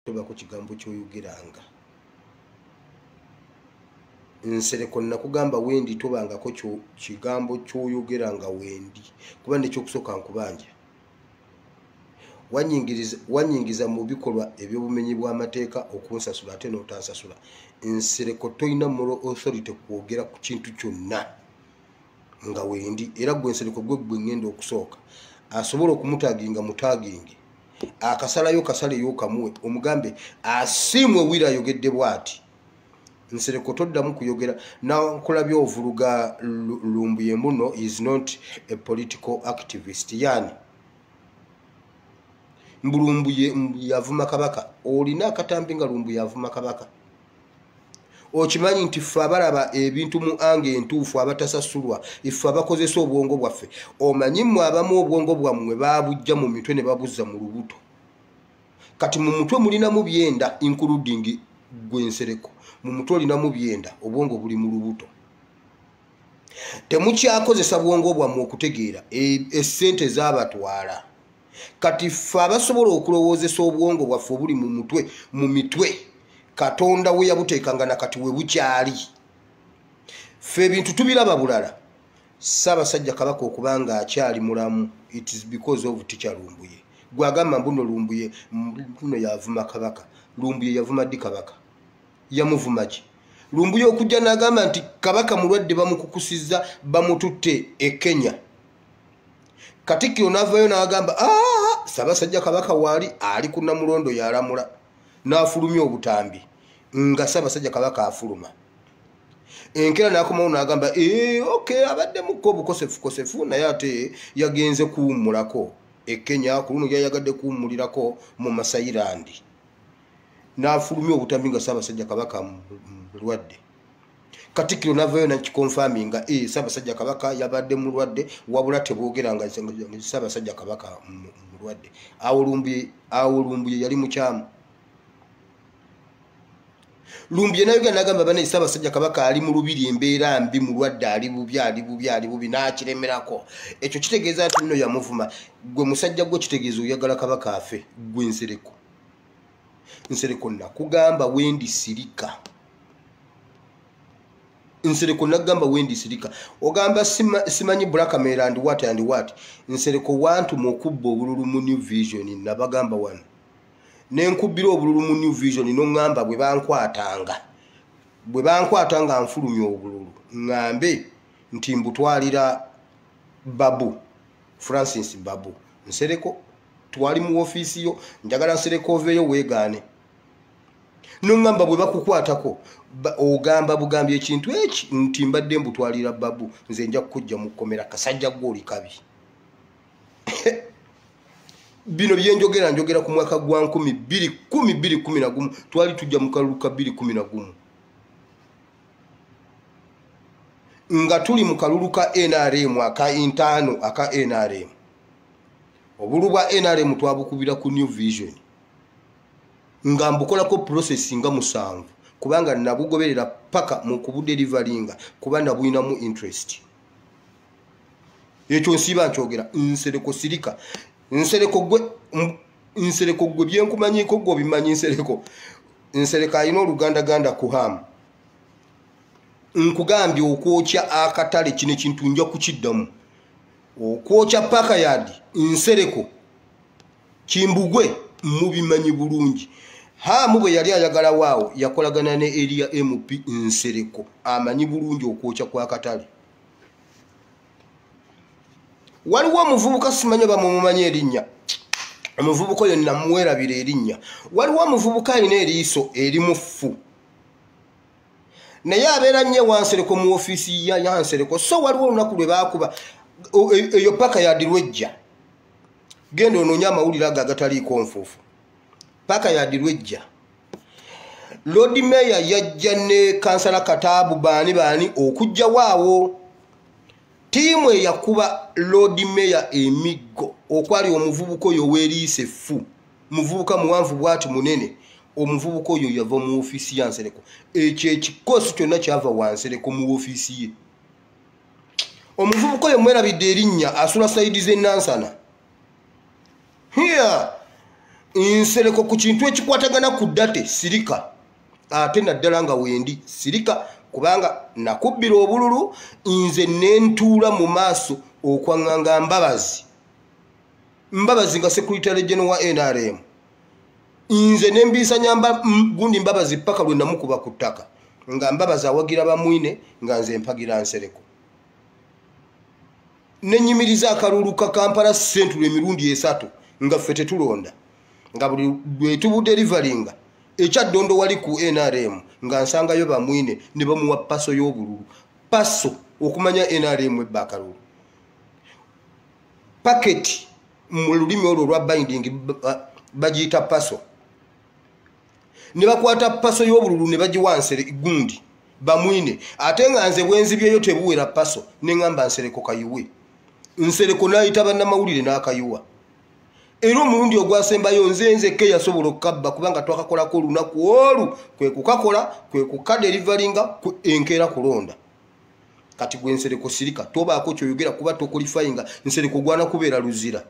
toba ku kigambo kyoyogeranga. Nsereko nakugamba wendi tobangako kigambo kyoyogeranga wendi kuba nekyo kusooka nkubanja. Wanyingiza mu bikolwa ebyobumenyi bw'amateeka okunsasula ate n'otansasula. Nsereko toyina moral authority kwogera ku kintu kyonna nga wendi era gwe nsereko gwe ngenda okusooka asobola okumutaginga mutaginge akasalayo kasaleyo kamuwe omugambe asimwe wira ayogedde bwati. Nsereko toddamu kuyogera na nkola by'ovuluga Lumbuye muno is not a political activist. Yani Lumbuye yavuma kabaka olina akatambi nga Lumbuye yavuma kabaka. Okimanyi nti ffe abalaba ebintu mu ange entuufu abatasasulwa ife abakozesa obwongo bwaffe omanyi mmwe abamu obwongo bwammwe babujja mu mitwe ne babuzza mu lubuto. Kati mu mutwe mulinamu byenda including gwe Nsereko mu mutwe olinamu byenda obwongo buli mu lubuto. Temukyakozesa bwongo bwammwe okutegeera essente z'abatwala. Kati ffe abasobola okulowoozesa obwongo bwaffe obuli mu mitwe Katonda we yabuteekanga na kati we bukyali. Ffe ebintu tubiraba bulala. Ssaabasajja Kabaka okubanga akyali mulamu it is because of teacher Lumbuye. Gwagamba mbuno Lumbuye mbuno yavuma kabaka. Lumbuye yavuma ddi kabaka? Yamuvuma ki? Lumbuye okujja n'agamba nti kabaka mulwadde bamukukusizza bamututte e Kenya. Katikkiro n'avaayo n'agamba Ssaabasajja Kabaka waali ali ku Namulondo yalamula n'afulumya obutambi nga Ssaabasajja Kabaka afuluma. Enkera n'akomawo n'agamba okay abadde mukko obukosefu naye ate yagenze kuwummulako e Kenya ku luno yayagadde kuwummulirako mu Masayirandi. N'afulumya obutambi nga Ssaabasajja Kabaka mulwadde. Katikkiro n'avaayo nakikonfaminga Ssaabasajja Kabaka yabadde mulwadde wabula teboogera nga Ssaabasajja Kabaka mulwadde. Awo Lumbuye yali mukyamu. Lumbuye nayoga n'agamba bane Ssaabasajja Kabaka ali mu lubiri embeera mbi mulwadde ali bubi n'akiremerako. Ekyo kitegeeza nti nno yamuvuma. Gwe musajja gwe kitegeeza oyagala kabaka afe gwe Nsereko. Nsereko nakugamba wendi sirika. Nsereko nagamba wendi sirika. Ogamba simanyi blackmail and what. Nsereko wantu mukubba obululu mu New Vision nabagamba wano. Nenkubbira obululu mu New Vision n'ongamba bwe bankwatanga nfulumya obululu ngambe nti mbutwalira Babu Francis Babu. Nsereko twali mu office yo njagala Nsereko oveyo weegaane. N'ongamba bwe bakukwatako ogamba bugambye ekintu eki nti mbadde mbutwalira Babu nze nja kujja mu kkomera kasajja gwoli kabi. Bino byenjogera ku mwaka gwa 2011 twali tujja mu kalulu ka 2011 nga tuli mu kalulu ka NRM aka intano aka NRM. Obulu bwa NRM twabukubira ku New Vision nga mbukolako process nga 7 kubanga nabugoberera paka mu kubudelivaringa kuba nabuyinamu interest. Ekyo nsiba nkyogera Nsereko sirika. Nsereko gwe byenkumanyiko gwe bimanyi Nsereko. Nsereko alina oluganda kuhamu. Nkugambye okwokya akatale kino ekintu nja kukiddamu. Okwokya paka yadi Nsereko Kimbugwe mubimanyi bulungi. Hamu bwe yali ayagala waawo yakolagana ne area MP Nsereko amanyi bulungi okwokya kwa katale. Waliwo omuvubuka simanyi bamumumanyi erinnya. Omuvubuka oyo namuwerabira erinnya. Waliwo omuvubuka alina eriiso erimu ffu. Naye abeera nnyo wa Nsereko mu ofiisi ya Nsereko. So waliwo olunaku lwe baakuba eyo paka yadirwejja. Genda onoonya amawulire ago agataliiko nfuufu. Paka yadirwejja. Lord Mayor yajja ne kansala Kataabu baani okujja waawo. Tiimu eyakuba Lord Mayor emiggo okwali omuvubuka oyo weeriise ffu. Muvubuka muwanvu bwati munene. Omuvubuka oyo yava mu ofiisi ya Nsereko. Ekyo ekikosi kyonna kyava wa Nsereko mu ofiisi ye. Omuvubuka oyo mwerabidde erinnya asula sayidi z'Enansana. Here Nsereko ku kintu ekikwatagana ku date sirika ate naddala nga wendi sirika kubanga nakubbira obululu nze nentuula mu maaso okwaŋŋanga Mbabazi nga Secretary General wa NRM nze nembiisa nyamba gundi Mbabazi paka lwe namukuba ku ttaka nga Mbabazi awagira bamwine nga nze mpagira Nsereko nenyimiriza akalulu ka Kampala Central emirundi 3 nga ffe tetulonda nga bwe tubu deliveringa ekyaddondo wali ku NRM nga nsangayo bamwine ne bamuwa paso y'obululu paso okumanya NRM ebbakalulu packet mu lulimi olwo lwa binding bagiyita paso ne bakwata paso y'obululu ne bagiwa Nsereko gundi bamwine ate nga nze bwenzibyeyo tebuwera paso ne ngamba Nsereko kayiwe Nsereko n'ayita bannamawulire n'akayuwa era omulundi ogwasembayo nze ke yasobola okukabba kubanga twakakolako olunaku olu kwe kukakola kwe kukadeliveringa enkeera kulonda kati gwe Nsereko sirika tobaako kyoyogera kuba tokulifayinga Nsereko gwana kubeera luzira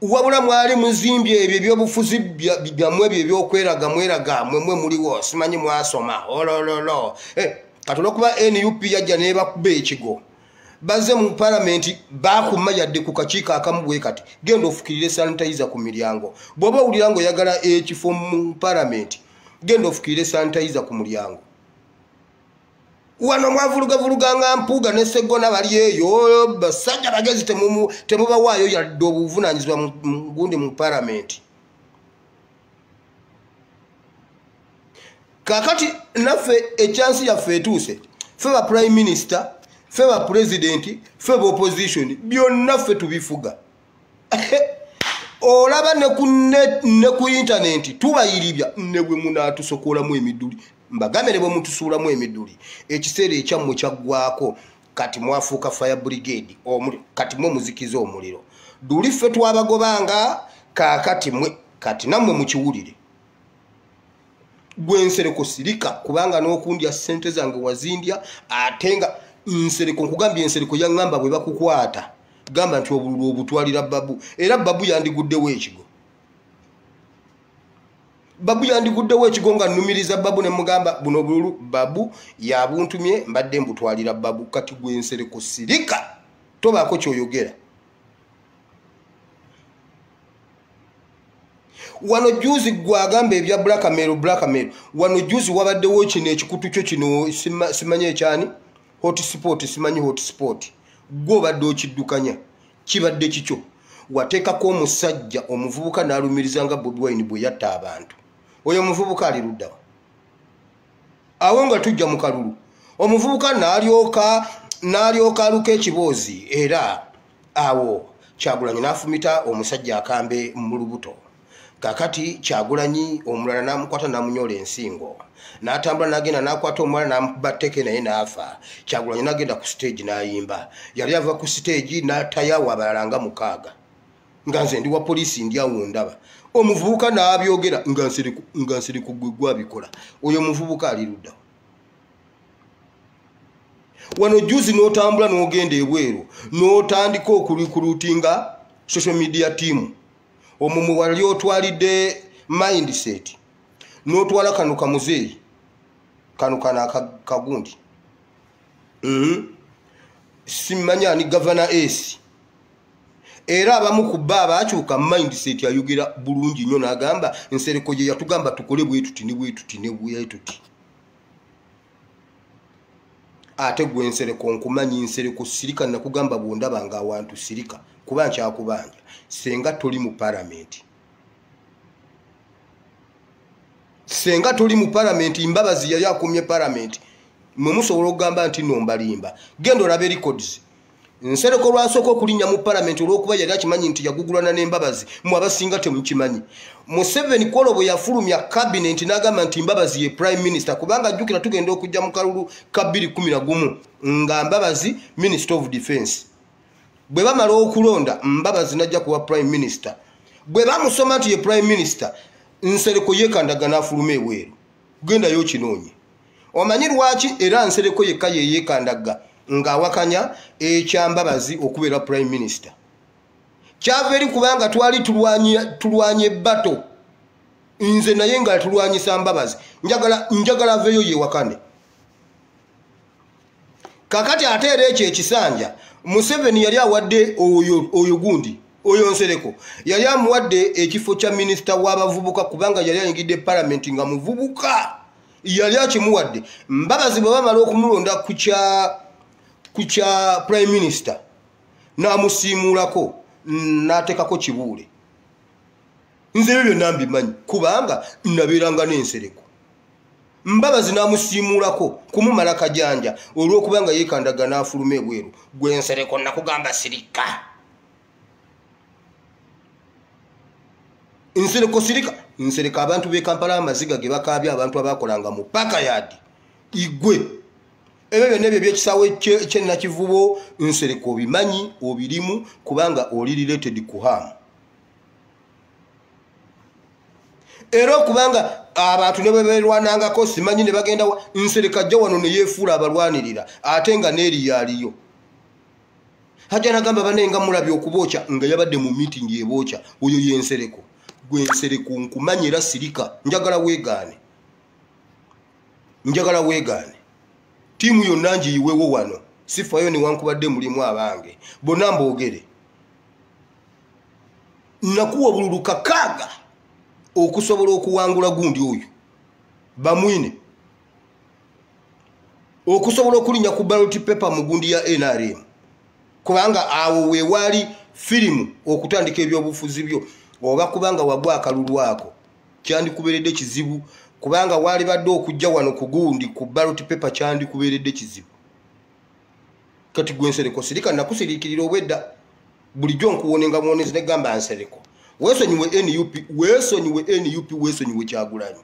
wabula mwali muzimbye ebyo ebyobufuzi byammwe ebyo ebyokweraga mweraga mwemwe muliwo simanyi mwasoma olololo katolokuba NUP yajja nebakuba ekigo baze mu parliament bakuma yadde ku kakiiko akamu bwe kati genda ofukirire sanitizer ku miryango bwoba ulira ngo yagala ekifo mu parliament genda ofukirire sanitizer ku mulyango wano mwavuluga nga mpuga ne Segona bali eyo basajja bagezi temuba waayo yadde obuvunanyizibwa gundi mu parliament kakati naffe echansi yaffe etuuse ffe ba prime minister ffe ba president ffe ba opposition byonna ffe tubifuga olaba ne ku internet tubayiribya ne bwe munatusokolamu emiduli mbagamere bwe mutusuulamu emiduli ekiseera ekyammwe kyaggwaako kati mwafuuka fire brigade kati mwe muzikiza omuliro duli ffe twabagobanga kaakati mwe kati nammwe mukiwulire gwe Nsereko sirika kubanga n'okundya ssente zange wazindya ate nga Nsereko nkugambye Nsereko yaŋŋamba bwe bakukwata gamba nti obululu obutwalira babu era babu yandiguddewo ekigo nga nnumiriza babu ne mugamba buno obululu babu yabuntumye mbadde mbutwalira babu kati gwe Nsereko sirika tobaako kyoyogera wano juzi gwagamba ebya blackmail wano juzi wabaddewo kino ekikutu kyo kino simanyi ekyani hotspot simanyi hotspot gwo badde okiddukanya kibadde kikyo wateekako omusajja omuvubuka n'alumiriza nga Bobi Wine bwe yatta abantu oyo omuvubuka aliruddawo awo nga tujja mu kalulu omuvubuka n'alyoka aluka ekiboozi era awo Kyagulanyi n'afumita omusajja akambe mu lubuto kakati Kyagulanyi omulala namukwata namunyola ensingo n'atambula n'agenda n'akwata omulala n'amubatteke naye n'afa Kyagulanyi n'agenda ku stage n'ayimba yali ava ku stage n'atayawo abalala nga 6 nga nze ndi wa poliisi ndi awo ndaba omuvubuka n'abyogera nga Nsereko gwe gwabikola oyo omuvubuka aliruddawo wano juzi n'otambula n'ogenda ebweru n'otandika okurikurutinga social media team omumu wali otwalidde mindset n'otwala kano kamuzeeyi kano kana kagundi simanya ni governor AC era abamu ku baba akyuka mindset ayogera bulungi nnyo n'agamba Nsereko ye yatugamba tukole bwe tuti ne bwe tuti ne bwe tuti ate gwe Nsereko nkumanyi Nsereko sirika nakugamba bwondaba nga awantu sirika kuba nkyakubanja senga tuli mu parliament Mbabazi yali akumye parliament mwe musobola okugamba nti nombalimba genda olabe records Nsereko lwasooka okulinnya mu parliament olw'okuba yali akimanyi nti yagugulana n'Embabazi mu abasinga temukimanyi Museveni kwolo bwe yafulumya cabinet n'agamba nti Mbabazi ye prime minister kubanga ajjukira tugenda okujja mu kalulu ka 2011 nga Mbabazi minister of defense bwe bamala okulonda Mbabazi najja kuwa prime minister bwe bamusoma nti ye prime minister Nsereko yekandaga n'afuluma eweeru genda yo kinoonye omanyi lwaki era Nsereko yekka yeyekandaga nga wakanya ekya Mbabazi okubeera prime minister kyaveri kubanga twali tulwanye bato nze naye nga tulwanyisa Mbabazi njagala aveyo yewakane kakati ate era ekyo ekisanja Museveni yali awadde oyo gundi oyo Nsereko yali amuwadde ekifo kya minisita w'abavubuka kubanga yali ayingidde parliament nga muvubuka yali akimuwadde Mbabazi bwe bamala okumulonda ku kya prime minister n'amusiimulako n'ateekako kibuule nze ebyo byonna mbimanyi kubanga nabeeranga n'Ensereko Mbabazi n'amusiimulako kumumala kajanja olw'okubanga yeekandaga n'afuluma ebweru gwe Nsereko nakugamba sirika Nsereko abantu b'e Kampala amaziga ge bakaabya abantu abakolanga mu paka yadi igwe ebyo byonna ebyo by'ekisaawe ky'ennakivubo Nsereko obimanyi obirimu kubanga oli related ku hamu era okubanga abantu ne beberwanangako simanyi ne bagenda Nsereko ajja wano ne yeefuula abalwanirira ate nga n'eri yaliyo hajja nagamba banenga mulabye okubookya nga yabadde mu meeting ebookya oyo ye Nsereko gwe Nsereko nkumanyi era sirika njagala weegaane tiimu yonna ngiyiwewo wano sifayo newankubadde mulimu abange bonna mboogere nakuwa obululu kakaaga okusobola okuwangula gundi oyo bamwine okusobola okulinya ku ballot paper mu gundi ya NRM kubanga awo weewali firimu okutandika ebyobufuzi byo oba kubanga wagwa akalulu ako kyandikubeeredde kizibu kubanga wali badde okujja wano ku gundi ku ballot paper kyandikubeeredde kizibu kati gwe Nsereko sirika nakusiriikirira obwedda bulijjo nkuwonenga mwonezi ne gamba Nsereko weesonyiwe NUP weesonyiwe Kyagulanyi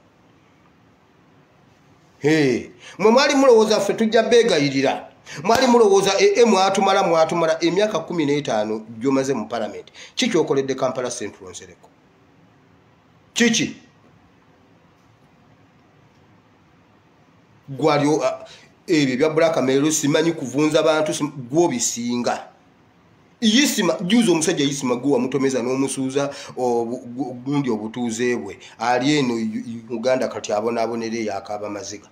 mwe mwali mulowooza ffe tujja beegayirira mwali mulowooza mwatumala emyaka 15 gy'omaze mu parliament kiki okoledde Kampala Central Nsereko kiki gwalyo ebyo bya Black Mail simanyi kuvunza bantu gwobisinga Yisima juzo omusajja Yisima gwo wamutomeza n'omusuuza gundi obutuuze bwe ali eno Uganda kati abonere yakaba maziga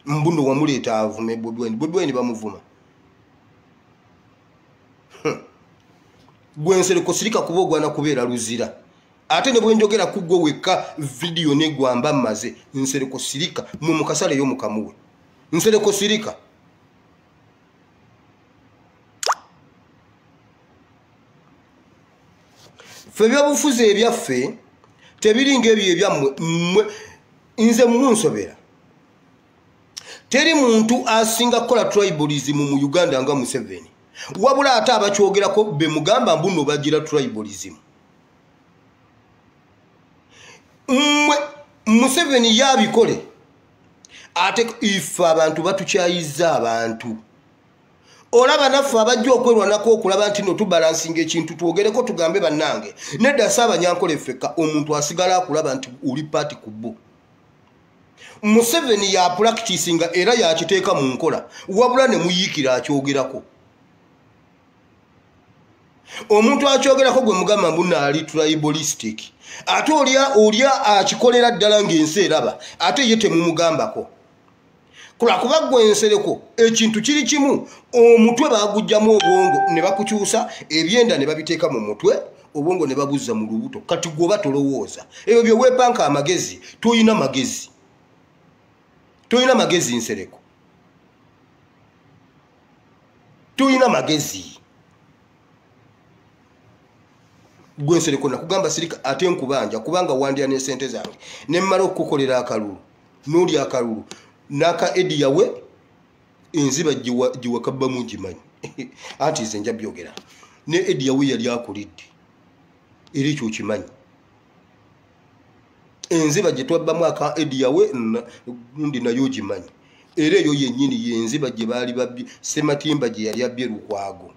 mbundo wamuleeta avume Bobweni bamuvuma gwe Nsereko sirika kubogwa na kubeera luzira ate ne bwenjogera kugwo weka video ne gwamba maze Nsereko sirika mu mukasale yo mukamuwe Nsereko sirika fe byobufuzi ebyaffe tebiringa ebyo ebyammwe nze munsobera teri muntu asinga kola tribalism mu Uganda nga Museveni wabula ate abakyogerako be mugamba mbuno bagira tribalism Museveni yabikole ate ifa abantu batukyayiza abantu olaba naffe abajja okwerwanako okulaba nti no tubalansinga ekintu twogereko tugambe bannange nedda Saabanyankole ffeka omuntu asigala akulaba nti oli paati ku bbo Museveni ya practicinga era yakiteeka mu nkola wabula ne muyiikira akyogerako omuntu akyogerako gwe mugamba mbuna ali tribalistic ate olya akikolera ddala ng'ensi eraba ate ye temumugambako kuba gwe Nsereko ekintu kiri kimu omutwe bagujjamu obwongo ne bakukyusa ebyenda ne babiteeka mu mutwe obwongo ne babuzza mu lubuto kati gwoba tolowooza ebyo bye weepanka amagezi toyina magezi Nsereko toyina magezi gwe Nsereko nakugamba sirika ate nkubanja kubanga wandya ne sente zange ne mmala okukolera akalulu n'oli akalulu naka edi yawe enziba jiwa kabba mungi manyi ati nze nja byogera ne edi yawe yali akulidde era ekyo kimanyi enziba gye twabbamu aka edi yawe gundi nayo gimanyi era eyo yennyini yenziba gye baali babbi Sematimba gye yali abbye Lukwago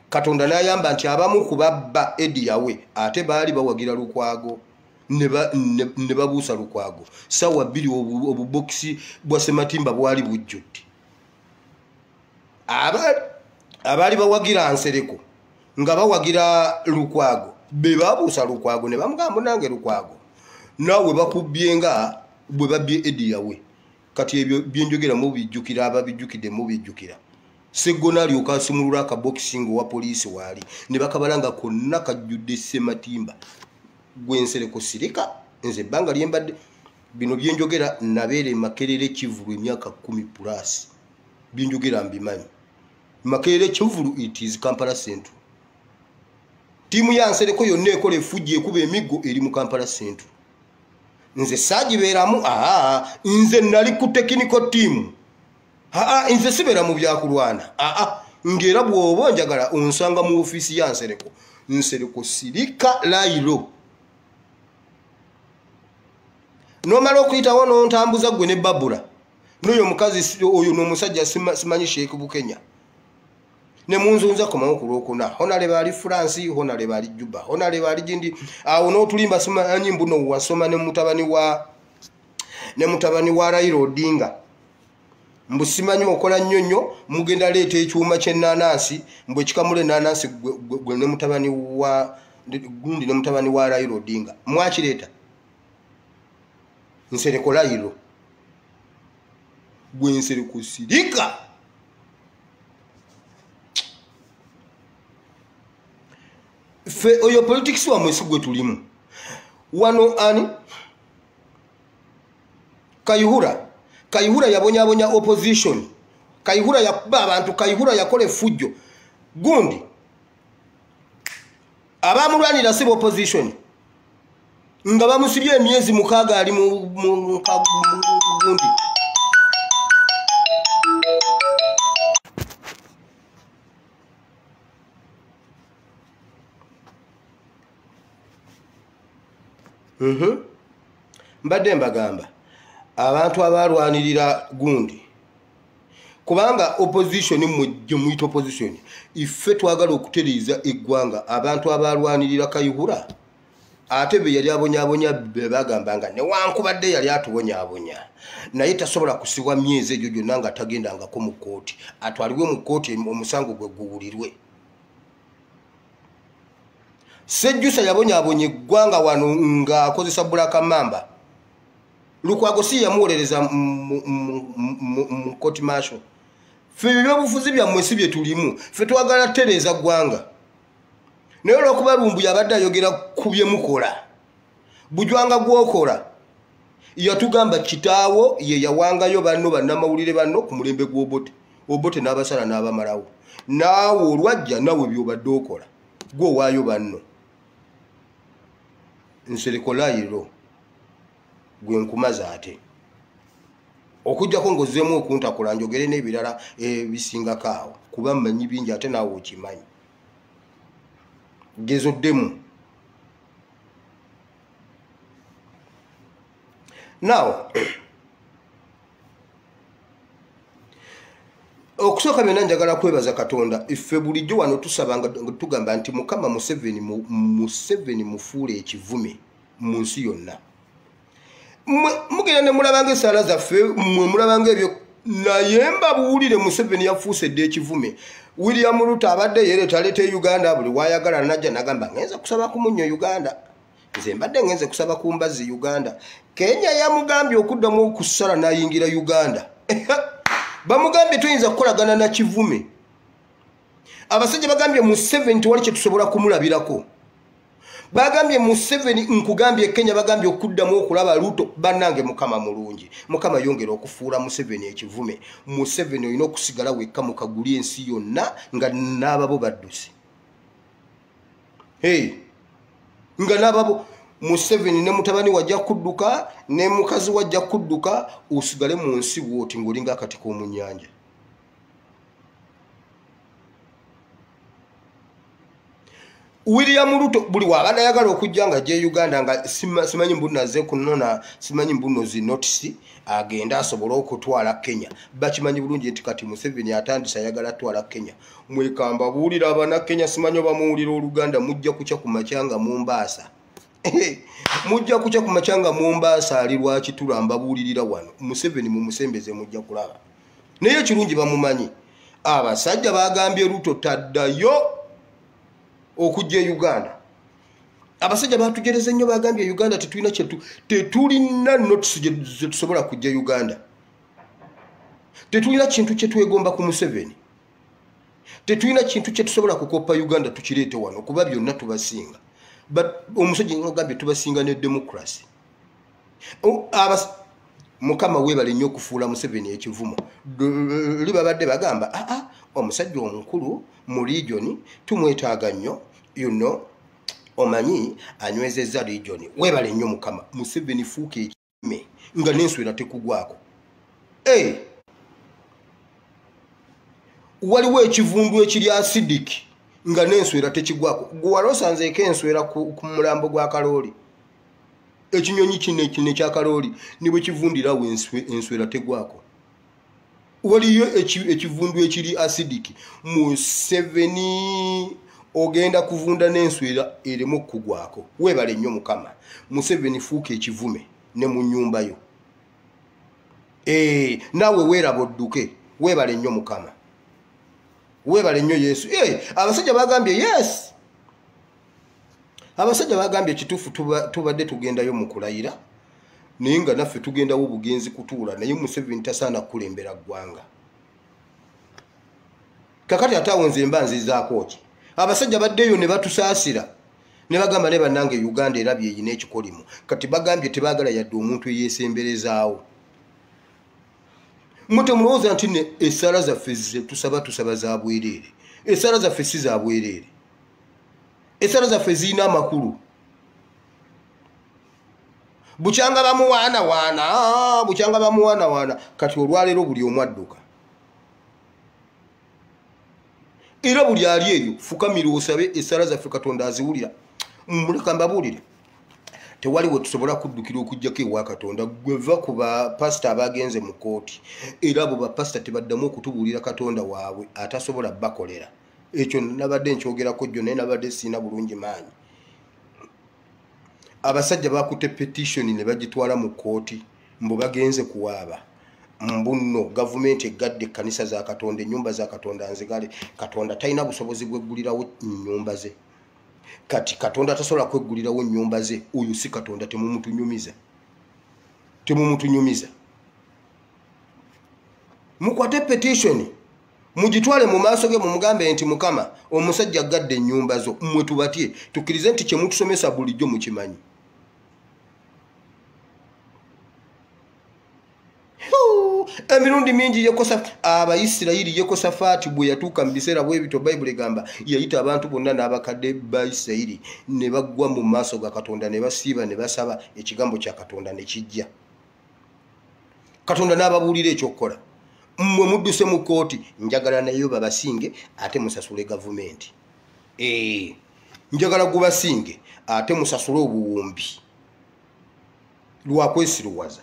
Katonda n'ayamba nti abamu ku babba edi yawe ate baali bawagira Lukwago ne babuusa Lukwago sawa 2 obubokisi bwa Sematimba bwali bujjudde abaali bawagira Nsereko nga bawagira Lukwago be babuusa Lukwago ne bamugamba nange Lukwago naawe bakubye nga bwe babye Eddie yawe kati ebyo byenjogera mu bijjukira ababijjukide mu bijjukira Segona alyoka asimulula akaboxing wa poliisi waali ne bakabalanga konna kajjudde Sematimba Gwensereko sirika nze banga lyembadde bino byenjogera nabeere Makerere Kivulu emyaka 10+ byenjogera mbimanyi Makerere Kivulu it is Kampala Central timu ya Nsereko yonna ekola efujje ekuba emiggo eri mu Kampala Central nze saagibeeramu nze nali ku technical team nze sibeera mu byakulwana ngera bw'oba njagala onsanga mu office ya Nsereko sirika layiro nomala okuyitawo n'ontambuza gwe ne Babula n'oyo omukazi oyo n'omusajja simanyi Sheikh Bukenya ne munzunza komawo ku Lwokuna honale bali France honale bali Juba honale bali gindi awo n'otulimba simanyi mbuno wasoma ne mutabani wa Raila Odinga mbusimanyi okola nnyonnyo mugenda leeta ekyuma ky'ennaanansi mbwe kikamule ennaanansi gwe ne mutabani wa gundi ne mutabani wa Raila Odinga mwakireeta Nsereko layiro gwe Nsereko sirika fe oyo politics wa mwesi gwe tulimu wano ani Kayihura yabonyabonya opposition Kayihura yakuba abantu Kayihura yakole fujjo gundi abamulwanira sibo opposition nga bamusibye emyezi 6 ali mu gundi mbadde mbagamba abantu abalwanirira gundi kubanga opposition mujje muyita opposition ife twagala okutereeza eggwanga abantu abalwanirira Kayihura ate be yali abonyabonya be bagambanga ne wankubadde yali atubonyabonya naye tasobola kusibwa myezi egyo gyonna nga tagendangako mu kooti atwaliwe mu kooti omusango gwe guwulirwe Sejjusa yabonyaabonye eggwanga wano nga akozesa Black Mamba Lukwago si yamuwolereza mu court martial fe byobufuzi byammwe si bye tulimu fe twagala tereeza ggwanga naye olw'okuba Lumbu yabadde ayogera ku bye mukola bujwanga gwokola yatugamba kitaawo ye yawangayo banno bannamawulire banno ku mulembe gw'Obote n'abasala n'abamalawo naawe olwajja nawe byobadde okola gw'owaayo banno Nsereko layiro gwe nkumaza ate okujjako ng'ozzeemu okuntakola njogere n'ebirala ebisingako awo kuba mmanyi bingi ate naawe okimanyi gezoddemu now okusooka byonna njagala kwebaza Katonda iffe bulijjo wano tusabanga tugamba nti Mukama Museveni mufuule ekivume mu nsi yonna mugenda ne mulabanga essaala zaffe mwe mulabanga ebyo naye mbabuwulire Museveni yafuuse dde ekivume William Ruto abadde yereetaleeta Uganda buli waayagala najja nagamba ngenze kusaba ku munnyo Uganda nze mbadde ngenze kusaba ku mbazzi Uganda Kenya yamugambye okuddamu okusala n'ayingira Uganda bamugambye tuyinza kukolagana na kivume abasajja bagambye Museveni tewali kye tusobola kumulabirako bagambye Museveni nkugambye Kenya bagambye okuddamu okulaba Ruto bannange Mukama mulungi Mukama yongera okufuula Museveni ekivume Museveni olina okusigala wekka mu kaguli ensi yonna nga n'ababo badduse nga n'ababo Museveni ne mutabani wajja kudduka ne mukazi wajja kudduka usigale mu nsi woti ngolinga akati k'omu nnyanja William Ruto buli wabadde ayagala okujja nga je Uganda nga simanyi mbunaze kunona simanyi mbunozi notice agenda asobola okutwala Kenya bakimanyi bulungi nti kati Museveni atandisa ayagala twala Kenya mwekamba buulira abana Kenya simanyi bamuwulira Oluganda mujja kucha ku machanga Mombasa mujja kucha ku machanga Mombasa ali lwaki tulamba buulirira wano Museveni mu musembeze mujja kulaba naye kirungi bamumanyi abasajja bagambye Ruto taddayo okujja Uganda abasajja batugereza nnyo bagambye Uganda tetulina tetulina notice je tusobola kujja Uganda tetulina kintu kye twegomba ku Museveni tetulina kintu kye tusobola kukopa Uganda tukireete wano kuba byonna tubasinga but omusajja ngambye tubasinga ne democracy mukama webale nnyo okufuula Museveni ekivumo libabadde bagamba omusajja omukulu mu region tumwetaaga nnyo omanyi anywezezza region webale nnyo mukama Museveni fuuka ekime nga n'enswera tekugwako waliwo ekivundu ekiri acidic nga n'enswera tekigwako gwali osanzeeko enswera ku mulambo gwa Kalooli ekinyonyi kino kya Kalooli nibwe kivundirawo enswera tegwako waliyo ekivundu ekiri acidic Museveni ogenda kuvunda n'enswera eremu okugwako webale nnyo mukama Museveni fuuka ekivume ne mu nnyumba yo naawe weeraba odduke webale nnyo mukama webale nnyo Yesu abasajja bagambye yes abasajja bagambye kituufu tubadde tugendayo mu kulayira naye nga naffe tugendawo bugenzi kutuula naye Museveni tasaana kulembera ggwanga kakati ataawo nze mba nzizaako ki abasajja baddeyo ne batusaasira ne bagamba ne bannange Uganda erabye eyina ekikolimu kati bagambye tebaagala yadde omuntu eyeesemberezaawo mute mulowooza nti ne essala zaffe tusaba za bwereere essala zaffe si za bwereere essala zaffe zirina amakulu bukyanga bamuwaana kati olwaleero buli omu adduka era buli ali eyo fukamira osabe essala zaffe Katonda aziwulira muleka mbabuulire tewaliwo tusobola kuddukira okujjako ewa Katonda gweva ku bapasita abagenze mu kooti era abo bapasita tebaddamu okutubuulira Katonda waabwe atasobola bakolera ekyo nabadde nkyogerako jjo naye nabadde siina bulungi maanyi abasajja bakutte petition ne bagitwala mu kooti mbu bagenze kuwaaba mbunno gavumenti egadde ekkanisa za Katonda ennyumba za Katonda nzigale Katonda talina busobozi bweggulirawo nnyumba ze kati Katonda tasobola kweggulirawo nnyumba ze oyo si Katonda temumutunyumiza mukwate petition mugitwale mu maaso ge mumugambe nti mukama omusajja agadde ennyumba zo mmwe tubatye tukkirize nti kye mutusomesa bulijjo mukimanyi emirundi mingi Abayisirayiri Yekosafaati bwe yatuuka mu biseera bw'ebito Bayibuli egamba yayita abantu bonna n'abakadde ba Isirayiri ne baggwa mu maaso ga Katonda ne basiiba ne basaba ekigambo kya Katonda ne kijja Katonda n'ababuulira ekyokukola mmwe mudduse mu kooti njagala nayo babasinge ate musasule gavumenti njagala gubasinge ate musasule obuwumbi lwakwesiruwaza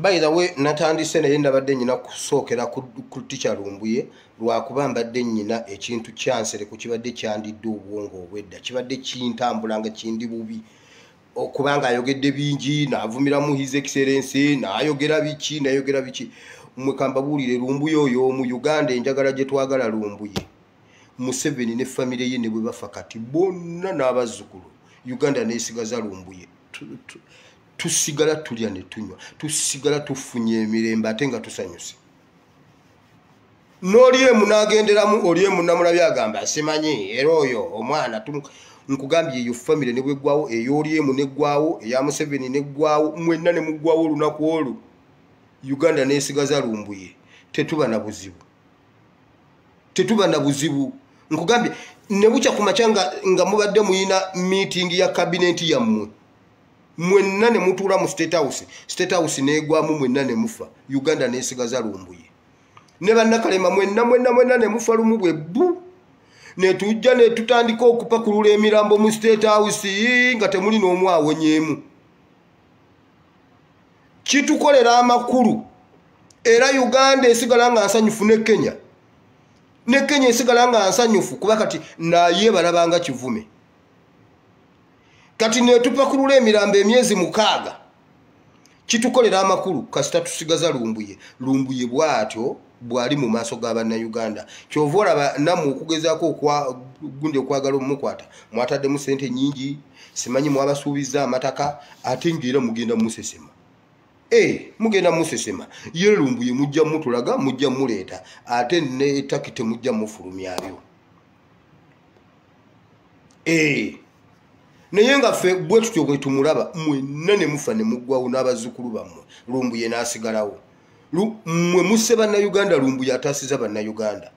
by the way natandise naye ndabadde nyina kusookera ku ticha Lumbuye lwakuba mbadde nyina ekintu kyansere ku kibadde kyandidde obwongo obwedda kibadde kintambulanga kindi bubi okubanga ayogedde bingi naavumiramu His Excellency naayogera biki mwekamba buulire Lumbuye oyo mu Uganda enjagala gye twagala Lumbuye Museveni ne famire ye ne bwe bafa kati bonna n'abazzukulu Uganda neesigaza Lumbuye tusigala tulya ne tunywa tusigala tufunye emirembe ate nga tusanyuse n'oliemu n'agenderamu oliemu namulabye agamba simanyi era oyo omwana nkugambye eyo famire ne bweggwawo ey'oliemu neggwawo eya Museveni neggwawo mwenna ne muggwawo olunaku olwo Uganda neesigaza Lumbuye tetuba na buzibu nkugambye ne bukya ku makya nga mubadde muyina meeting ya kabineti yammwe mwenna ne mutuula mu State House neegwamu mwenna ne mufa Uganda neesigaza Lumbuye ne bannakalema mwenna ne mufa lumu bwe bbu ne tujja ne tutandika okupakulula emirambo mu State House nga temuli n'omu awonyeemu kitukolera amakulu era Uganda esigala nga nsanyufu ne Kenya esigala nga nsanyufu kuba kati naye balabanga kivume kati ne tupakulula emirambo emyezi 6 kitukolera amakulu kasita tusigaza lumbuye bwatyo bwali mu maaso g'Abannayuganda kyova olaba nammwe okugezaako gundi okwagala omukwata mwataddemu ssente nnyingi simanyi mwabasuubiza amataka ate ng'era mugenda musesema mugenda musesema ye lumbuye mujja mutulaga mujja muleeta ate ne takite mujja mufulumyabyo naye nga ffe bwe tutyo bwe tumulaba mwenna ne mufa ne muggwawo n'abazzukulu bammwe lumbuye n'asigalawo mmwe musse Bannayuganda lumbuye ataasiza Bannayuganda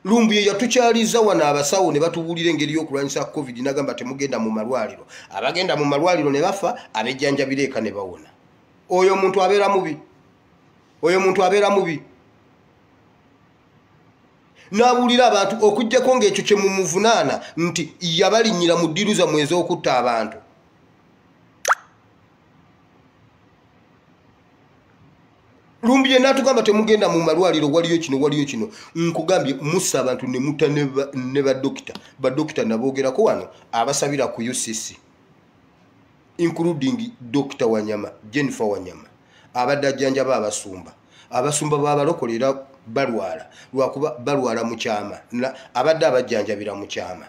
lumbuye yatukyaliza wano abasawo ne batubuulira engeri y'okulwanyisa covid n'agamba temugenda mu malwaliro abagenda mu malwaliro ne bafa abejjanjabira eka ne bawona oyo omuntu abeera mubi n'abuulira abantu okuggyako ng'ekyo kye mumuvunaana nti yabalinnyira mu ddiruza mwezi okutta abantu lumbuye n'atugamba temugenda mu malwaliro waliyo kino nkugambye mussa abantu ne mutta ne badokita naboogerako wano abasabira ku UCC including Dr. Wanyama Jennifer Wanyama abadde ajjanjaba abasumba babalokolera balwala lwakuba balwala mu kyama abadde abajjanjabira mu kyama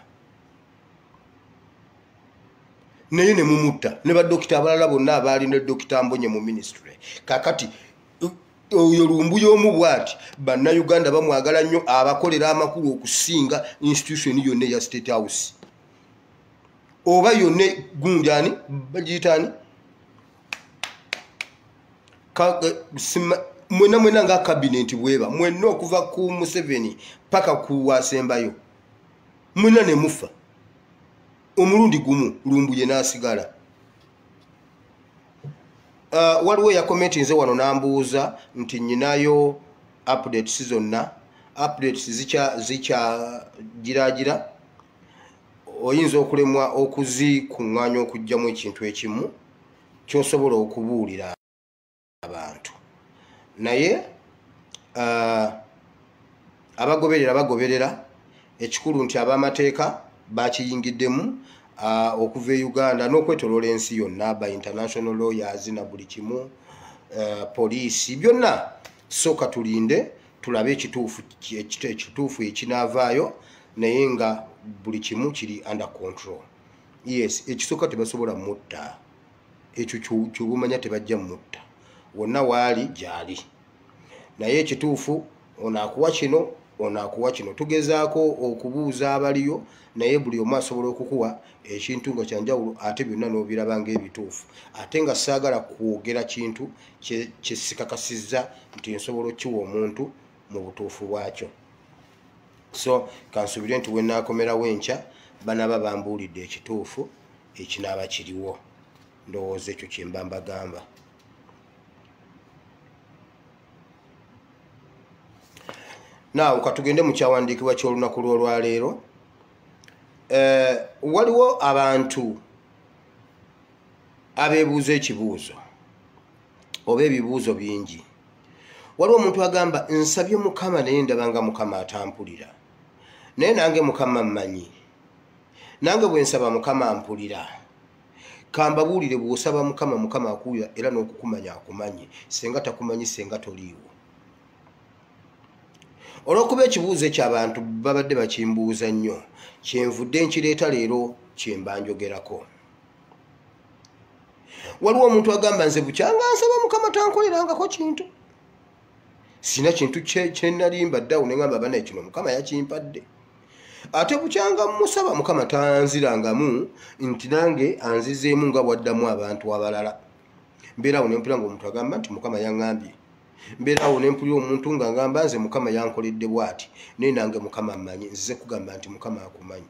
naye ne mumutta ne badokita abalala bonna abaali ne Dr. Mbonye mu ministry kakati oyo lumbuye omu bwati Bannayuganda bamwagala nnyo abakolera amakulu okusinga institution yonna ya State House oba yonna gunjani bagiyitaani mwena nga cabinet bweba mwenna okuva ku Museveni paka ku wasembayo mwena ne mufa omulundi gumu lumbuye n'asigala waliwo yakomenti nze wano nambuuza nti nyinayo updates zonna updates zicha jiragira oyinza okulemwa okuzikuŋŋaanya okugjamu ekintu ekimu kyosobola okubuulira abantu naye abagoberera ekikulu nti ab'amateeka bakiyingiddemu okuva e Uganda n'okwetoloola ensi yonna ba international lawyers na buli kimu poliisi byonna sooka tulinde tulabe ekituufu ekinaavaayo naye nga buli kimu kiri under control. Yes, ekisooka tebasobola mutta ekyo kyobumanya tebajja mutta wonna waali gyali naye ekituufu onaakuwa kino tugezaako okubuuza abaliyo naye buli omu asobola okukuwa ekintu nga kyanjawulo ate byonna n'obiraba ng'ebituufu ate nga saagala kwogera kintu kyesikakasizza nti nsobola okkiwa omuntu mu butuufu bwakyo. So kansubire nti wenaakomerawo enkya banaba bambuulidde ekituufu ekinaaba kiriwo ndowooza ekyo kyemba mbagamba. Naawe katugende mu kyawandiikibwa ky'olunaku lw'olwaleero. Waliwo abantu abeebuuza ekibuuzo oba ebibuuzo bingi. Waliwo omuntu agamba nsabye Mukama naye ndaba nga Mukama atampulira naye nange Mukama mmanyi nange bwe nsaba Mukama ampulira. Kambabuulire bw'osaba Mukama, Mukama akuwulira era n'okukumanya akumanyi, senga takumanyi senga toliiwo. Olw'okuba ekibuuzo eky'abantu babadde bakimbuuza nnyo kyenvudde nkireeta leero kyemba njogerako. Waliwo omuntu agamba nze bukyanga nsaba Mukama tankolerangako kintu. Sina kintu kye nali mbaddeawo ne ngamba bana kino Mukama yakimpadde. Ate bukyanga musaba Mukama tanzirangamu nti nange anzizeemu nga bwaddamu abantu abalala. Mbeeraawo ne mpulira ng'omuntu agamba nti Mukama yaŋŋambye. Mbeeraawo ne mpulira omuntu nga ngamba nze Mukama yankoledde bw'ati naye nange Mukama ammanyi, nzize kugamba nti Mukama akumanyi.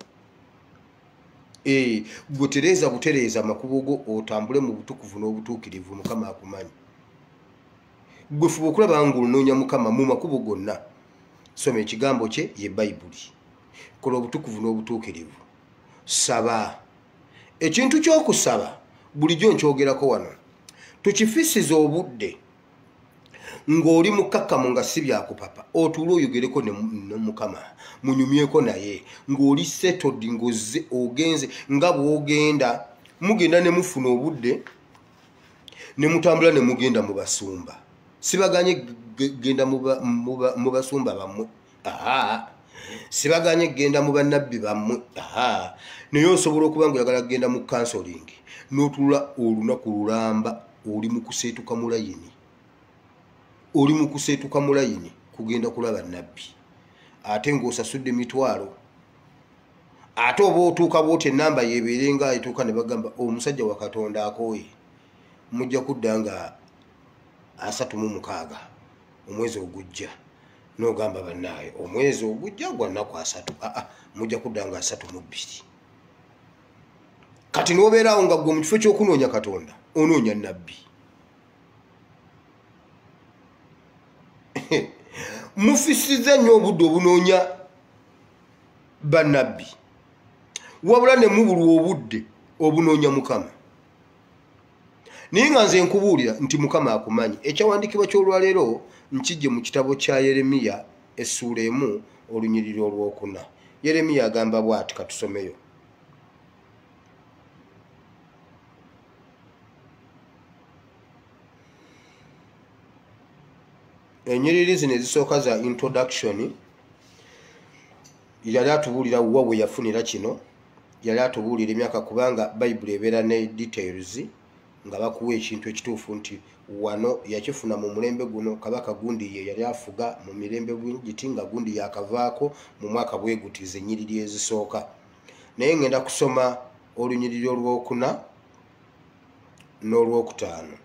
Gwe butereeza amakubo go otambule mu butukuvu n'obutuukirivu, Mukama akumanyi. Gwe fuba okulaba ng'onoonya Mukama mu makubo gonna. Soma ekigambo kye ye Bayibuli. Kola obutukuvu n'obutuukirivu. Saba. Ekintu ky'okusaba bulijjo nkyogerako wano. Tukifisiza obudde. ng'oli mukkakkamu nga si byakupapa otuula oyogereko ne mukama munyumyeko naye ng'oli settled ng'ozze ogenze nga bw'ogenda mugenda ne mufuna obudde ne mutambula ne mugenda mu basumba sibaganye genda mu basumba bammwe sibaganye genda mu bannabbi bammwe naye osobola okuba nga oyagala kugenda mu counseling n'otuula olunaku lulamba oli mu kuseetuka mu layini kugenda kulaba nabbi ate ng'osasudde mitwalo ate oba otuuka bwoti ennamba yeebeerenga etuuka ne bagamba omusajja wa Katonda akooye mujja kudda nga 36 omwezi ogujja n'ogamba bannaaye omwezi ogujja gwa nnaku 3 mujja kudda nga 32 kati n'obeerawo nga gwe mu kifo ky'okunoonya Katonda onoonya nabbi mufisiza nnyo obudde obunoonya bannabbi wabula ne mubulwa obudde obunoonya mukama naye nga nze nkubuulira nti mukama akumanyi ekyawandiikibwa ky'olwaleero nkijje mu kitabo kya Yeremiya essuula 1 olunyiriri olwokuna Yeremiya agamba bw'ati katusomeyo enyiriri zino ezisooka za introduction yali atubuulira wa bwe yafunira kino yali atubuulira emyaka kubanga Bayibuli ebeera ne details nga bakuwa ekintu ekituufu nti wano yakifuna mu mulembe guno kabaka gundi ye yali afuga mu mirembe giti nga gundi yakavaako mu mwaka bwegutiza ennyiriri ezisooka naye ngenda kusoma olunyiriri olwokuna n'olwokutaano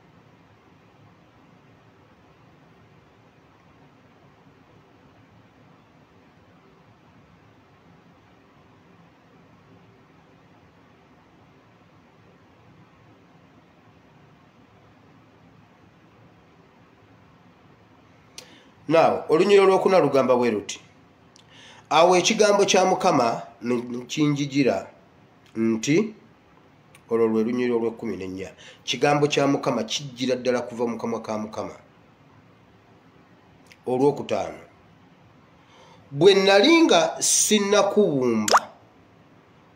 Now, olunyiriri olwokuna lugamba bwe luti awo ekigambo kya Mukama kinjijira nti olwo lwe lunyiriri olw'14 kigambo kya Mukama kijjira ddala kuva mu kamwa ka Mukama olwokutaano bwe nalinga sinnakubumba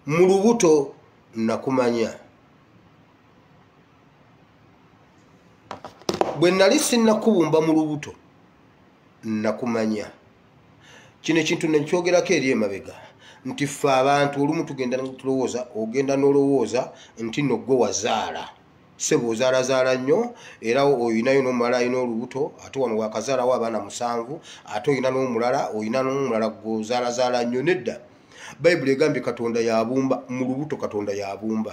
mu lubuto nakumanya bwe nali sinnakubumba mu lubuto nakumanya kino ekintu nekyogerako eri emabega nti ffe abantu olumu tugenda tulowooza ogenda n'olowooza nti nno gwe wazaala sebo ozaalazaala nnyo era oyinayo n'omulala alina olubuto ate wano wakazaalawo abaana 7 ate oyina n'omulala gwozaalazaala nnyo nedda Bayibuli egambye Katonda yabumba mu lubuto Katonda yabumba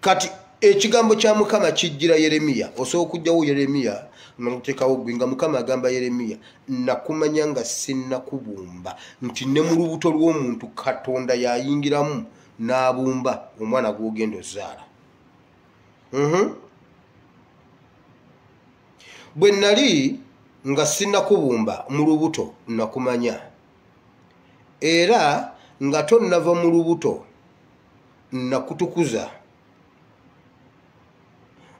kati ekigambo kya Mukama kijjira Yeremiya osobola okujjawo Yeremiya n'oteekawo gwe nga Mukama agamba Yeremiya nakumanya nga sinnakubumba nti ne mu lubuto lw'omuntu Katonda yayingiramu n'abumba omwana gw'ogenda ozaala bwe nali nga sinnakubumba mu lubuto nakumanya era nga tonnava mu lubuto nakutukuza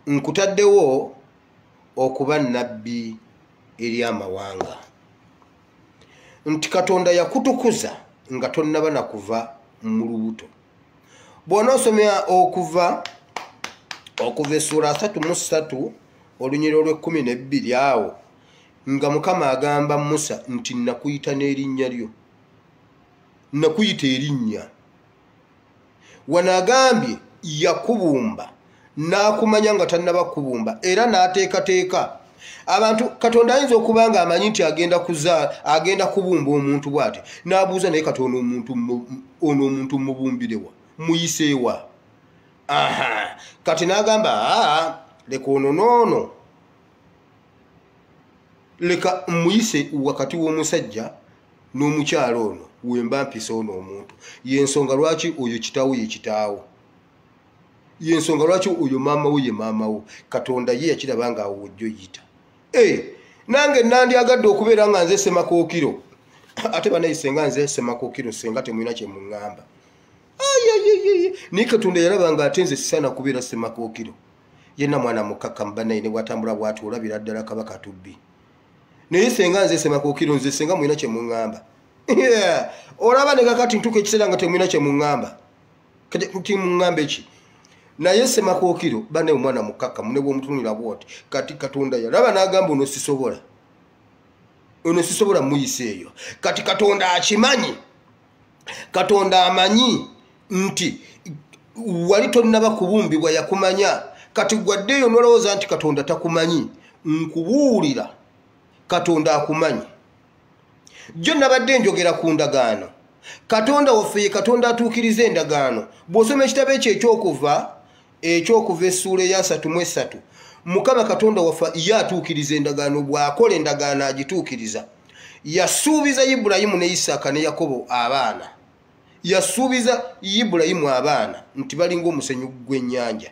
nkutaddewo okuba nabbi eri amawanga nti Katonda yakutukuza nga tonnaba nakuva mu lubuto bw'onoosomera okuva essuula 33 olunyiriri olw'12 awo nga Mukama agamba Musa nti nakuyita n'erinnya lyo nakuyita erinnya wano agambye yakubumba n'akumanya nga tannaba kubumba era n'ateekateeka abantu Katonda ayinza okuba nga amanyi nti agenda kubumba omuntu bw'ati n'abuuza naye Katonda omuntu mubumbirewa muyiseewa kati n'agamba leka ono noono leka muyise wakati w'omusajja n'omukyalo ono wemba mpisa ono omuntu yensonga lwaki oyo kitaawo ye kitaawo yensonga lwaki oyo maama wo ye maama wo Katonda ye yakiraba nga awo wojjo yita nange nandyagadde okubeera nga nze Semakookiro ate banayise nga nze Semakookiro senga temulina kye muŋŋamba naye Katonda yalaba nga ate nze sisana kubeera Semakookiro yenna mwana mukaka mbana ine watambula bwatu olabira ddala kabaka tubbi naye senga nze Semakookiro nze senga mwina kye muŋŋamba olaba ne kakati ntuka ekiseera nga temwina kye muŋŋamba kati muŋŋamba eki naye Semakookiro bane omwana mukaka mune bw'omutunira bwoti kati Katonda yalaba n'agamba ono sisobola muyise eyo kati Katonda akimanyi Katonda amanyi nti wali tonnaba kubumbibwa yakumanya kati gwaddeeyo nolowooza nti Katonda takumanyi nkubuulira Katonda akumanyi jjo nabadde njogera ku ndagaano Katonda waffe ye Katonda atuukiriza endagaano bw'osoma ekitabo ekyo ekyokuva essuula eya 3:3 Mukama Katonda waffe ye atuukiriza endagaano bw'akola endagaano agituukiriza yasuubiza Ibulayimu ne Isaaka ne Yakobo abaana yasuubiza Ibulayimu abaana nti balinga omusenyu gw'ennyanja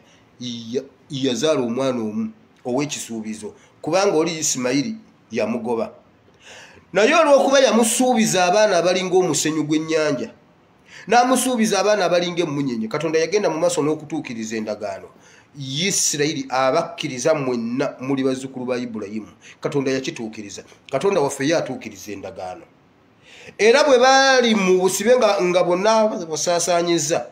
yazaala omwana omu ow'ekisuubizo kubanga oli Isimayiri yamugoba naye olw'okuba yamusuubiza abaana abalinga omusenyu gw'ennyanja n'amusuubiza abaana abalinga emmunyenye Katonda yagenda mu maaso n'okutuukiriza endagaano Isirayiri abakkiriza mwenna muli bazzukulu ba Ibulayimu Katonda yakituukiriza Katonda waffe ye atuukiriza endagaano era bwe baali mu busibe nga bonna basaasaanyizza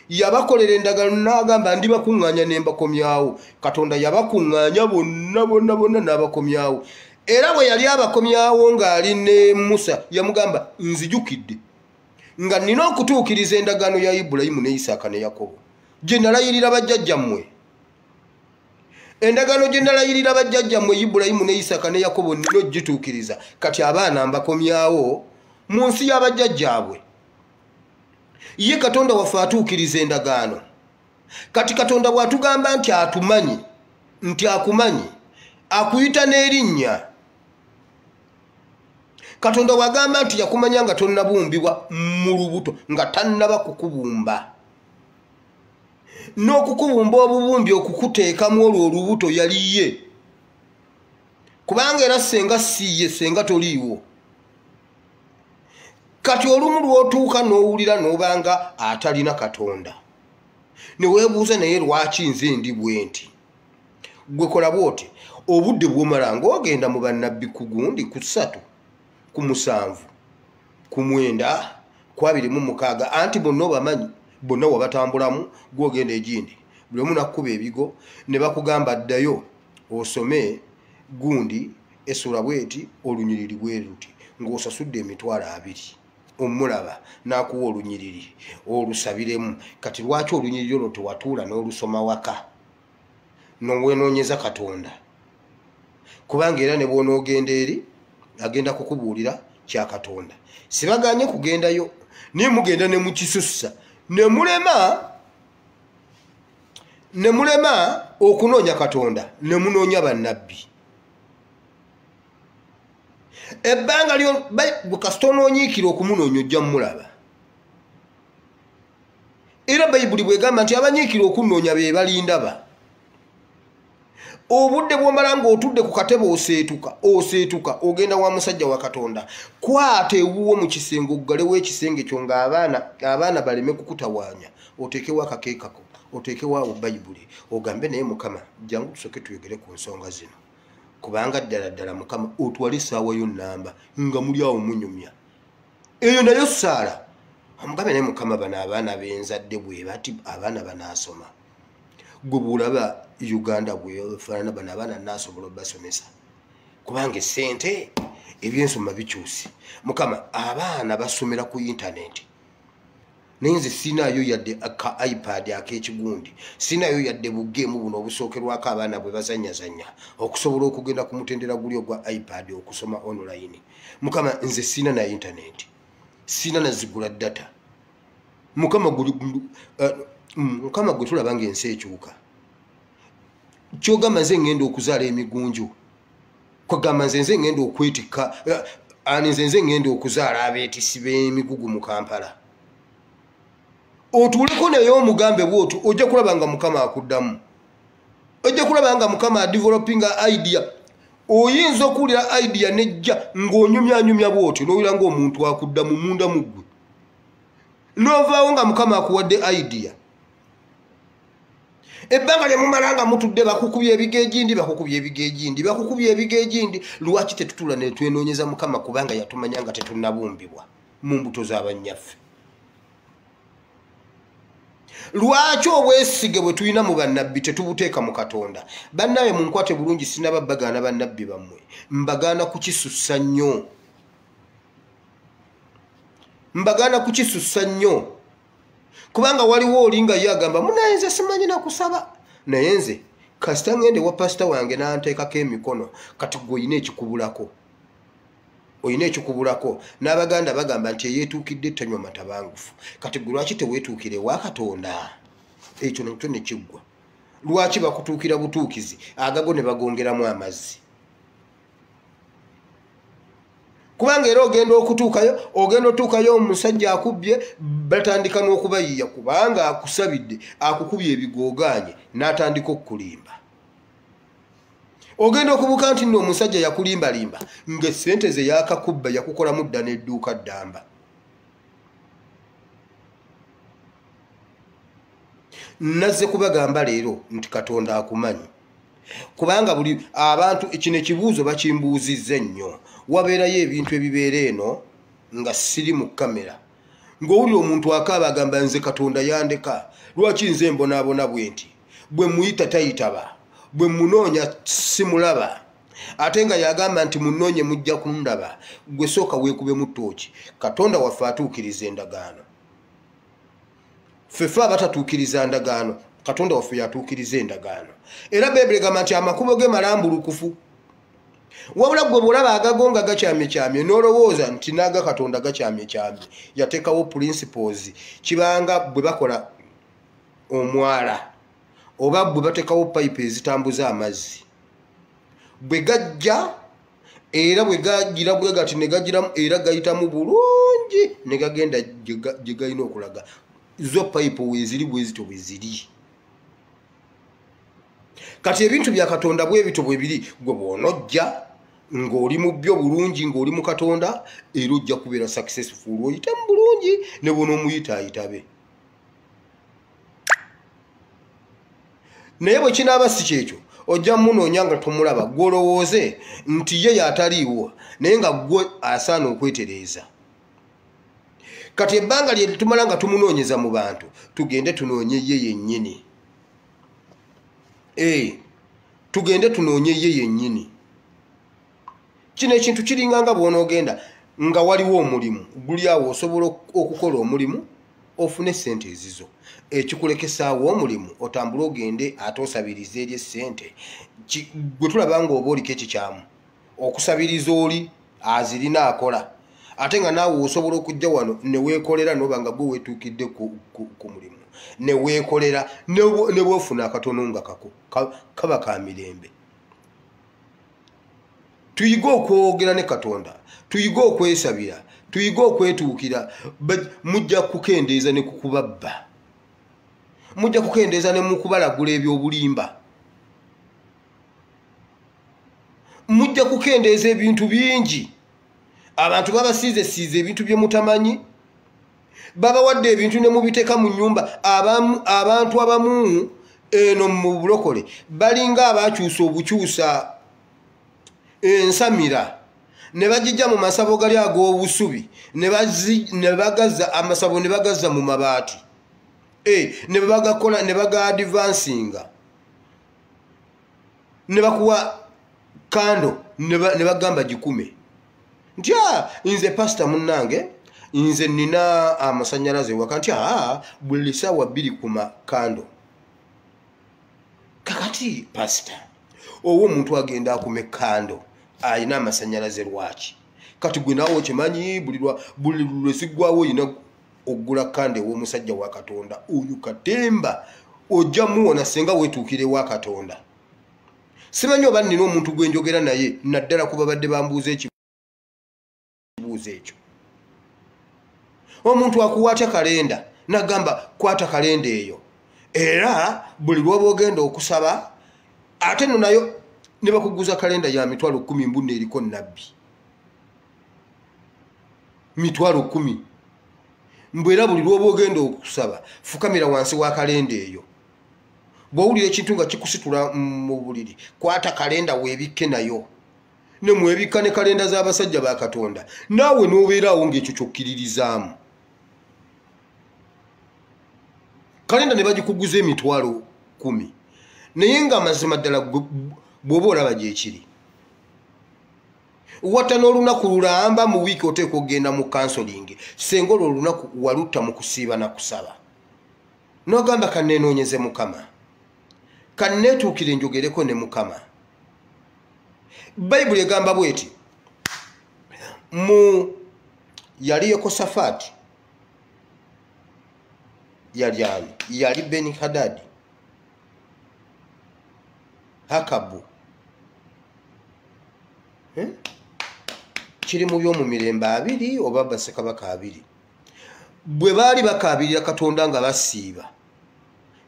yabakolera endagaano n'agamba ndibakuŋŋaanya ne mbakomyawo Katonda yabakuŋŋaanya bonna n'abakomyawo era bwe yali abakomyawo ng'ali ne Musa yamugamba nzijukidde nga nina okutuukiriza endagaano ya Ibulayimu ne Isaaka ne Yakobo gye nalayirira bajjajjammwe endagaano gye nalayirira bajjajjammwe Ibulayimu ne Isaaka ne Yakobo nina ogituukiriza kati abaana mbakomyawo mu nsi y'abajjajjaabwe ye Katonda waffe atuukiriza endagaano kati Katonda bw'atugamba nti atumanyi nti akumanyi akuyita n'erinnya Katonda wagamba nti yakumanya nga tonnabumbibwa mu lubuto nga tannaba kukubumba n'okukubumba obubumbi okukuteekamu olwo olubuto yali ye kubanga era senga si ye senga toliiwo kati olumu lw'otuuka n'owulira n'obanga atalina Katonda ne weebuuza naye lwaki nze ndi bwe nti gwe kola bw'oti obudde bw'omala ng'ogenda mu bannabbi ku gundi ku 3 ku 7 ku 9 ku 26 anti bonna obamanyi bonna wabatambulamu gwogenda egindi buli omu nakkuba ebigo ne bakugamba ddayo osome gundi essula bweti olunyiriri bwe luti ng'osasudde emitwalo 2 omulaba n'akuwa olunyiriri olusabiremu kati lwaki olunyiriri olwo tewatuula n'olusoma waka n'owenoonyeza Katonda kubanga era ne bw'onoogenda eri agenda kukubuulira kya Katonda sibaganye kugendayo naye mugenda ne mukisussa ne mulema okunoonya Katonda ne munoonya bannabbi ebbanga lyo kasita onoonyiikira okumunoonya ojja mulaba era Bayibuli bwegamba nti abanyiikira okunoonya be balindaba obudde bw'omala ng'otudde ku katebe oseetuka ogenda wa musajja wa Katonda kwata ewuwo mu kisenge oggalewo ekisenge kyo ng'abaana baleme kukutawaanya oteekewo akakeekako oteekewo awo Bayibuli ogambe naye Mukama jangu tusooke tuyogere ku nsonga zino kubanga ddala Mukama otwale essaawa yo nnamba nga muli awo munyumya eyo nayo ssaala omugambe naye Mukama bano abaana b'enzadde bwe bati abaana banaasoma gwe bw'olaba Uganda bwefaanana bano abaana naasobola obbasomesa kubanga essente ebyensoma bikyusi Mukama abaana basomera ku intaneti naye nze sinaayo yadde ka iPad ak'ekigundi sinaayo yadde bugeemu buno obusookerwako abaana bwe bazanyazanya okusobola okugenda ku mutendera guli ogwa iPad okusoma online Mukama nze sina na intaneti sina na zigula data Mukama gwe tulaba ng'ensi ekyuka kyogamba nze ngenda okuzaala emigunju kwagamba nze ngenda okwetikka nze ngenda okuzaala abeetisi b'emigugu mu Kampala otuuleko naye omugambe bw'otyo ojja kulaba nga Mukama akuddamu ojja kulaba nga Mukama adevelopinga idea oyinza okuwulira idea nejja ng'onyumyanyumya bw'otyo n'owulira ng'omuntu akuddamu munda mu ggwe n'ovaawo nga Mukama akuwadde idea ebbanga lye mumalanga mutudde bakukubye ebigejindi lwaki tetutula ne twenoonyeza Mukama kubanga yatumanya nga tetunnabumbibwa mu mbuto z'abanyaffe lwaki obwesige bwe tulina mu bannabbi tetubuteeka mu Katonda bannaye munkwate bulungi sinaba bagaana bannabbi bammwe mbagaana kukisussa nnyo kubanga waliwo olinga yagamba munayenze simanyi na kusaba naye nze kasita ngende wa pasita wange n'anteekako emikono kati gwe oyina ekikubulako n'Abaganda bagamba nti eyeetuukidde tanywa matabangufu kati gwe lwaki teweetuukire wa Katonda ekyo nakyo ne kiggwa lwaki bakutuukira butuukizi agago ne bagongeramu amazzi kubanga era ogenda otuukayo omusajja akubbye batandika n'okubayiya kubanga akusabidde akukubye ebigooganye n'atandika okukulimba ogenda okubuka nti nno omusajja yakulimbalimba ng'essente ze yakakubba yakukolamu dda n'edduuka ddamba nazze kubagamba leero nti Katonda akumanyi kubanga buli abantu kino ekibuuzo bakimbuuzizza nnyo wabeerayo ebintu ebibeera eno nga siri mu kamera ng'owulira omuntu akaaba agamba nze Katonda yandeka lwaki nze mbonaabona bwe nti bwe muyita tayitaba bwe munoonya simulaba ate nga yagamba nti munoonye mujja kundaba gwe sooka weekube mu ttooki Katonda waffe atuukiriza endagaano ffeffe abatatuukiriza ndagaano Katonda waffe yatuukiriza endagaano era Bibuli egamba nti amakubo ge malambulukufu wabula gwe bw'olaba agagonga gakyamyekyamye n'olowooza nti n'aga Katonda gakyamyekyamye yateekawo principles kibanga bwe bakola omwala oba bwe bateekawo payipu ezitambuza amazzi bwe gajja era bwe gagira bwe gati ne gagiramu era gayitamu bulungi ne gagenda gye galina okulaga zo payipu weeziri bwezito bwe ziri kati ebintu bya Katonda bwe bito bwe biri gwe bw'onojja ng'oli mu byo bulungi ng'oli mu Katonda era ojja kubeera successful oyitamu bulungi ne bw'onoomuyita ayitabe naye bwe kinaaba si kyekyo ojja munoonya nga tomulaba gw'olowooze nti ye yataliiwo naye nga gwe asaana okwetereeza kati ebbanga lye tumala nga tumunoonyeza mu bantu tugende tunoonye ye yennyini tugende tunoonye ye yennyini kino ekintu kiringa nga bw'onoogenda nga waliwo omulimu guli awo osobola okukola omulimu ofune sente ezizo ekikulekesaawo omulimu otambule ogende ate osabiriza eri essente gwe tulaba nga oba oliko ekikyamu okusabiriza oli azirina akola ate nga naawe osobola okujja wano ne weekolera noba nga gwe weetuukidde ku mulimu ne weekolera ne bwofuna akatono nga kako kaba ka mirembe tuyige okwogera ne Katonda tuyige okwesabira tuyige okwetuukira mujja kukendeeza ne kukubabba mujja kukendeeza ne mukubalagula ebyobulimba mujja kukendeeza ebintu bingi abantu babasiize ebintu bye mutamanyi babawadde ebintu ne mubiteeka mu nnyumba abantu abamu eno mu bulokole balinga abakyusa obukyusa ensamira ne bagijja mu masabo gali ag'obusubi ne bagazza amasabo ne bagazza mu mabaati ne bagakola ne baga advancinga ne bakuwa kando ne bagamba gikume nti nze pasita munnange nze nina amasanyalaze waka nti buli ssaawa 2 kuma kando kakati pasita owo omuntu agenda akume kando ayina amasanyalaze lwaki kati gwe naawe okimanyi buli lwesigwawo oyina okugula kando ew'omusajja wa Katonda oyo katemba ojja muwona senga weetuukire wa Katonda simanyi oba nina omuntu gwe njogera naye naddala kuba badde bambuuza ekibuuzo ekyo omuntu akuwaatya kalenda nagamba kwata kalenda eyo era buli lwoba ogenda okusaba ate no nayo ne bakuguza kalenda ya 10,000 mbunne eriko nabbi 10,000 mbwera buli lwoba ogenda okusaba fukamira wansi wa kalenda eyo bwowulira ekintu nga kikusitula mu buliri kwata kalenda weebikke nayo ne mwebikka ne kalenda z'abasajja ba Katonda naawe n'obeeraawo ng'ekyo kyokkiririzaamu kalenda ne bagikuguza emitwalo 10 naye ng'amazima ddala bw'oba olaba gyekiri watta n'olunaku lulamba mu wiiki oteeka okgenda mu kansolingi senga olwo olunaku walutta mu kusiiba na kusaba n'ogamba kannenoonyeze Mukama kanneetuukire njogereko ne Mukama Bayibuli egamba bweti mu yali Yekosafaati yali Benihadadi Akabu kiri mu byomu mirembe 2 oba bassekabaka 2 bwe baali bakaabirira Katonda nga basiiba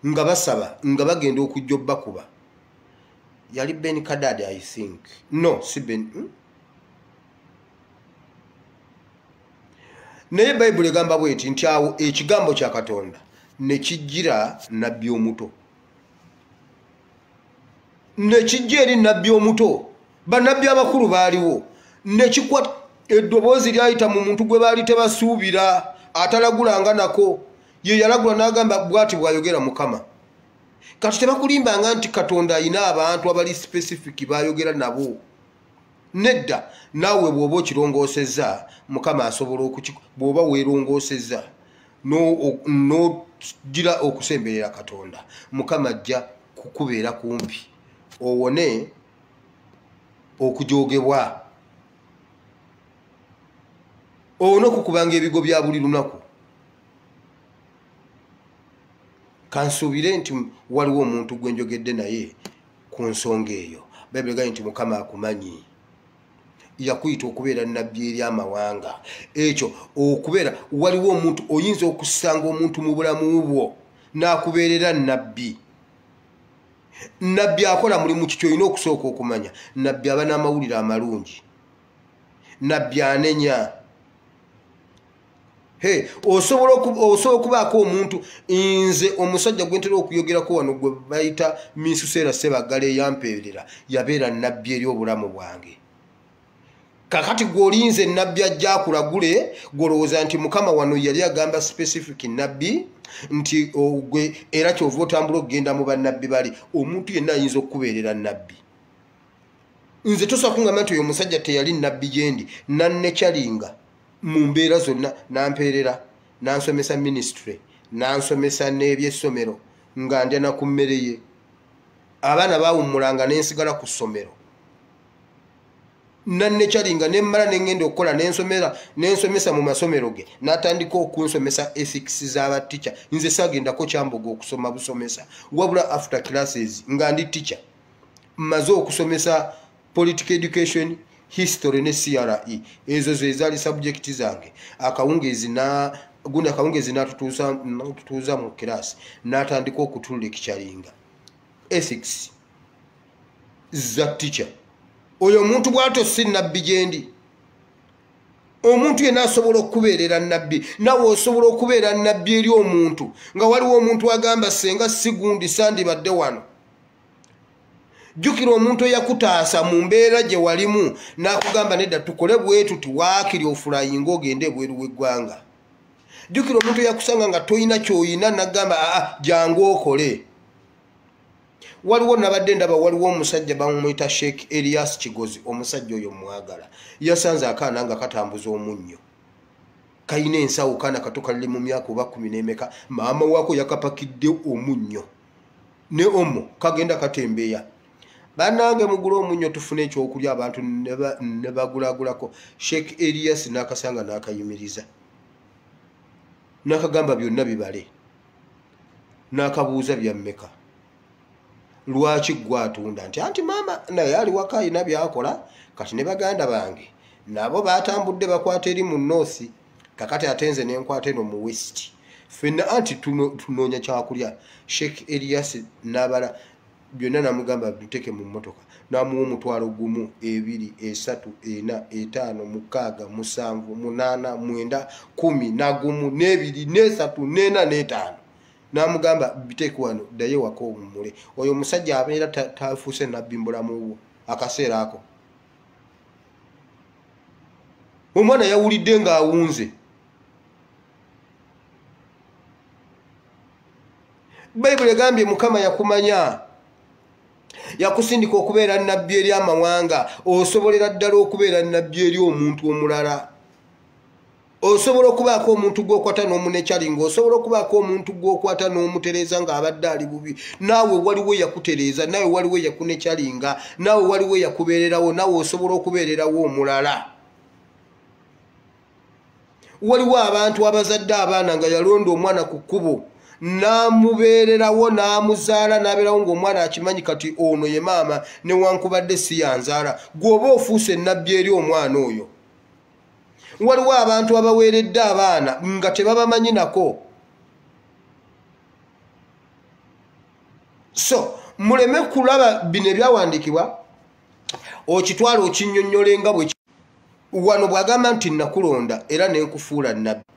nga basaba nga bagenda okujja bakuba yali Benihadadi I think no si Ben naye Bayibuli egamba bweti nti awo ekigambo kya Katonda ne kijjira nabbi omuto ne kijja eri nabbi omuto bannabbi abakulu baaliwo ne kikwata eddoboozi lyayita mu muntu gwe baali tebasuubira atalagulanga nako ye yalagula n'agamba bw'ati bw'ayogera Mukama kati tebakulimbanga nti Katonda ayina abantu abali specific bayogera nabo nedda naawe bw'oba okirongoosezza Mukama asobola bw'oba weerongoosezza n'ogira okusemberera Katonda Mukama ajja kukubeera kumpi owone okujoogebwa owone okukubanga ebigo bya buli lunaku kansuubire nti waliwo omuntu gwe njogedde naye ku nsonga eyo Bayibuli egambye nti Mukama akumanyi yakuyita okubeera nabbi eri amawanga ekyo okubeera waliwo omuntu oyinza okusanga omuntu mu bulamu bwo n'akubeerera nabbi nabbi akola mulimu kikyo olina okusooka okumanya nabbi aba n'amawulire amalungi nabbi anenya osobola okubaako omuntu nze omusajja gwe ntera okuyogerako wano gwe bayita Minsuseera Sebagala eyampeerera yabeera nabbi eri obulamu bwange kakati gw'olinze nabbi ajja akulagule gw'olowooza nti Mukama wano yali agamba specific nabbi nti gwe era kyova otambula okugenda mu bannabbi bali omuntu yenna ayinza okukubeerera nabbi nze tosobola kungamba nti oyo omusajja teyali nabbi gyendi nannekyalinga mu mbeera zonna nampeerera nansomesa ministry nansomesa n'ebyessomero nga ndya na ku mmere ye abaana baawummulanga nensigala ku ssomero nannekyalinga nemmala nengenda okukola nensomesa mu masomero ge n'atandika okunsomesa ethics z'abatica nze saagendako kyamboga okusoma busomesa wabula after classes nga ndi teacher mmaze okusomesa political education history ne CRE ezo ze zaali subject zange akawungezi n'atutuuza mu class n'atandika okutulekyalinga ethics za teacher oyo omuntu bw'ato si nabbi gyendi omuntu yenna asobola okubeerera nabbi nawe osobola okubeera nabbi eri omuntu nga waliwo omuntu agamba senga sigundi sandibadde wano jjukira omuntu eyakutaasa mu mbeera gye walimu n'akugamba nedda tukole bwetu tiwaakiri ofulayinga ogende ebweru w'eggwanga jjukira omuntu eyakusanga nga toyina kyoyina n'agamba jangu okole waliwo nabadde ndaba waliwo omusajja bamumuyita Sheikh Elias Kigozi omusajja oyo mwagala yasanze akaana nga katambuza omunnyo kayina ensawo kaana kato kalili mu myaka oba 10 n'emeka maama waako yakapakidde omunnyo ne omo kagenda katembeya banange mugula omunnyo tufune ekyokulya abantu ne bagulagulako Sheikh Elias n'akasanga n'akayimiriza n'akagamba byonna bibale n'akabuuza bya mmeka lwaki gwatunda nti anti maama naye ali waka ayina byakola kati ne baganda bange nabo batambudde bakwata eri mu north kakati atenze nenkwata eno mu west fenna anti tunoonya kyakulya Sheikh Elias n'abala byonna namugamba biteke mu mmotoka namuwa omutwalo gumu 2 3 4 5 6 7 8 9 10 na gumu 2 3 4 5 namugamba biteeke wano ddayo wako omumule oyo omusajja abeera tafuuse nabbi mbulamu bwo akaseera ako omwana yawulidde ng'awunze bayibuli egambye mukama yakumanya yakusindika okubeera nabbi eri amawanga osobolera ddala okubeera nabbi eri omuntu omulala osobola okubaako omuntu gw'okwata n'omunekyalinga osobola okubaako omuntu gw'okwata n'omutereeza ng'abadde ali bubi naawe waliwo yakutereeza naawe waliwo yakunekyalinga naawe waliwo yakubeererawo naawe osobola okubeererawo omulala waliwo abantu abazadde abaana nga yalonda omwana ku kkubo n'amubeererawo n'amuzaala n'abeerawo ng'omwana akimanyi kati ono ye maama newankubadde si yanzaala gw'oba ofuuse nabbi eri omwana oyo waliwo abantu abaweeredde abaana nga tebabamanyi nako so muleme kulaba bino ebyawandiikibwa okitwala okinnyonnyola nga bwe wano bw'agamba nti nakulonda era nenkufuula nabbi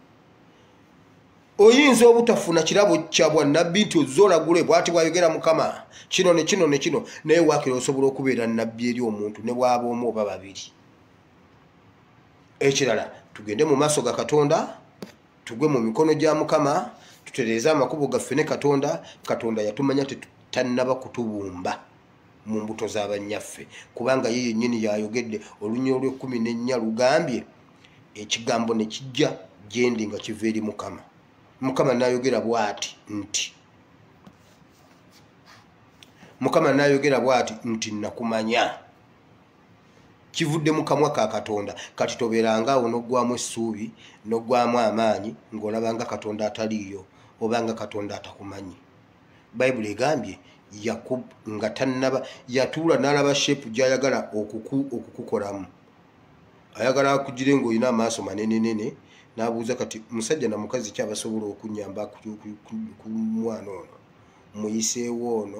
oyinza obutafuna kirabo kya bwannabbi nti ozolagule bw'ati bwayogera mukama kino ne kino ne kino naye waakira osobola okubeera nabbi eri omuntu ne bw'aba omu oba babiri ekirala tugende mu maaso ga Katonda tugwe mu mikono gya mukama tutereeze amakubo gaffe ne Katonda Katonda yatumanya tetannaba kutubumba mu mbuto z'abanyaffe kubanga ye yennyini yayogedde olunya olw'14 lugambye ekigambo ne kijja gyendi nga kiva eri mukama mukama n'ayogera bw'ati nti mukama n'ayogera bw'ati nti nakumanya kivudde mu kamwa ka Katonda kati tobeerangaawo n'oggwamu essuubi n'oggwamu amaanyi ng'olabanga Katonda ataliiyo obanga Katonda atakumanyi bayibuli egambye Yakobo nga tannaba yatuula n'alaba sheepu gy'ayagala okukukolamu ayagala akugire ng'olina amaaso manenenene n'abuuza kati musajja na mukazi ki abasobola okunyamba ku mwana ono muyiseewo ono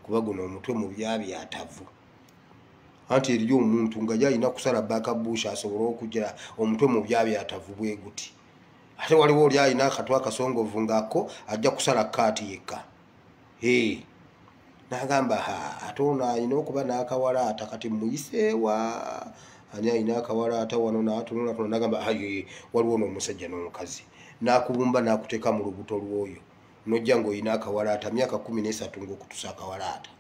kuba guno omutwe mu byabyatavu anti eriyo omuntu nga yalina kusala baakabuusha asobole okugira omutwe mu byabyatavu bwe guti ate waliwo oli alina akatw akasongovu ng'ako ajja kusala kaati yekka n'agamba ate ono alina okuba n'akawalaata kati muyiseewa ani alina akawalaata wano n'atunula kuno n'agamba waliwo n'omusajja n'omukazi n'akubumba n'akuteeka mu lubuto lw'oyo n'ojja ng'olina akawalaata myaka 13 ng'okutusa akawalaata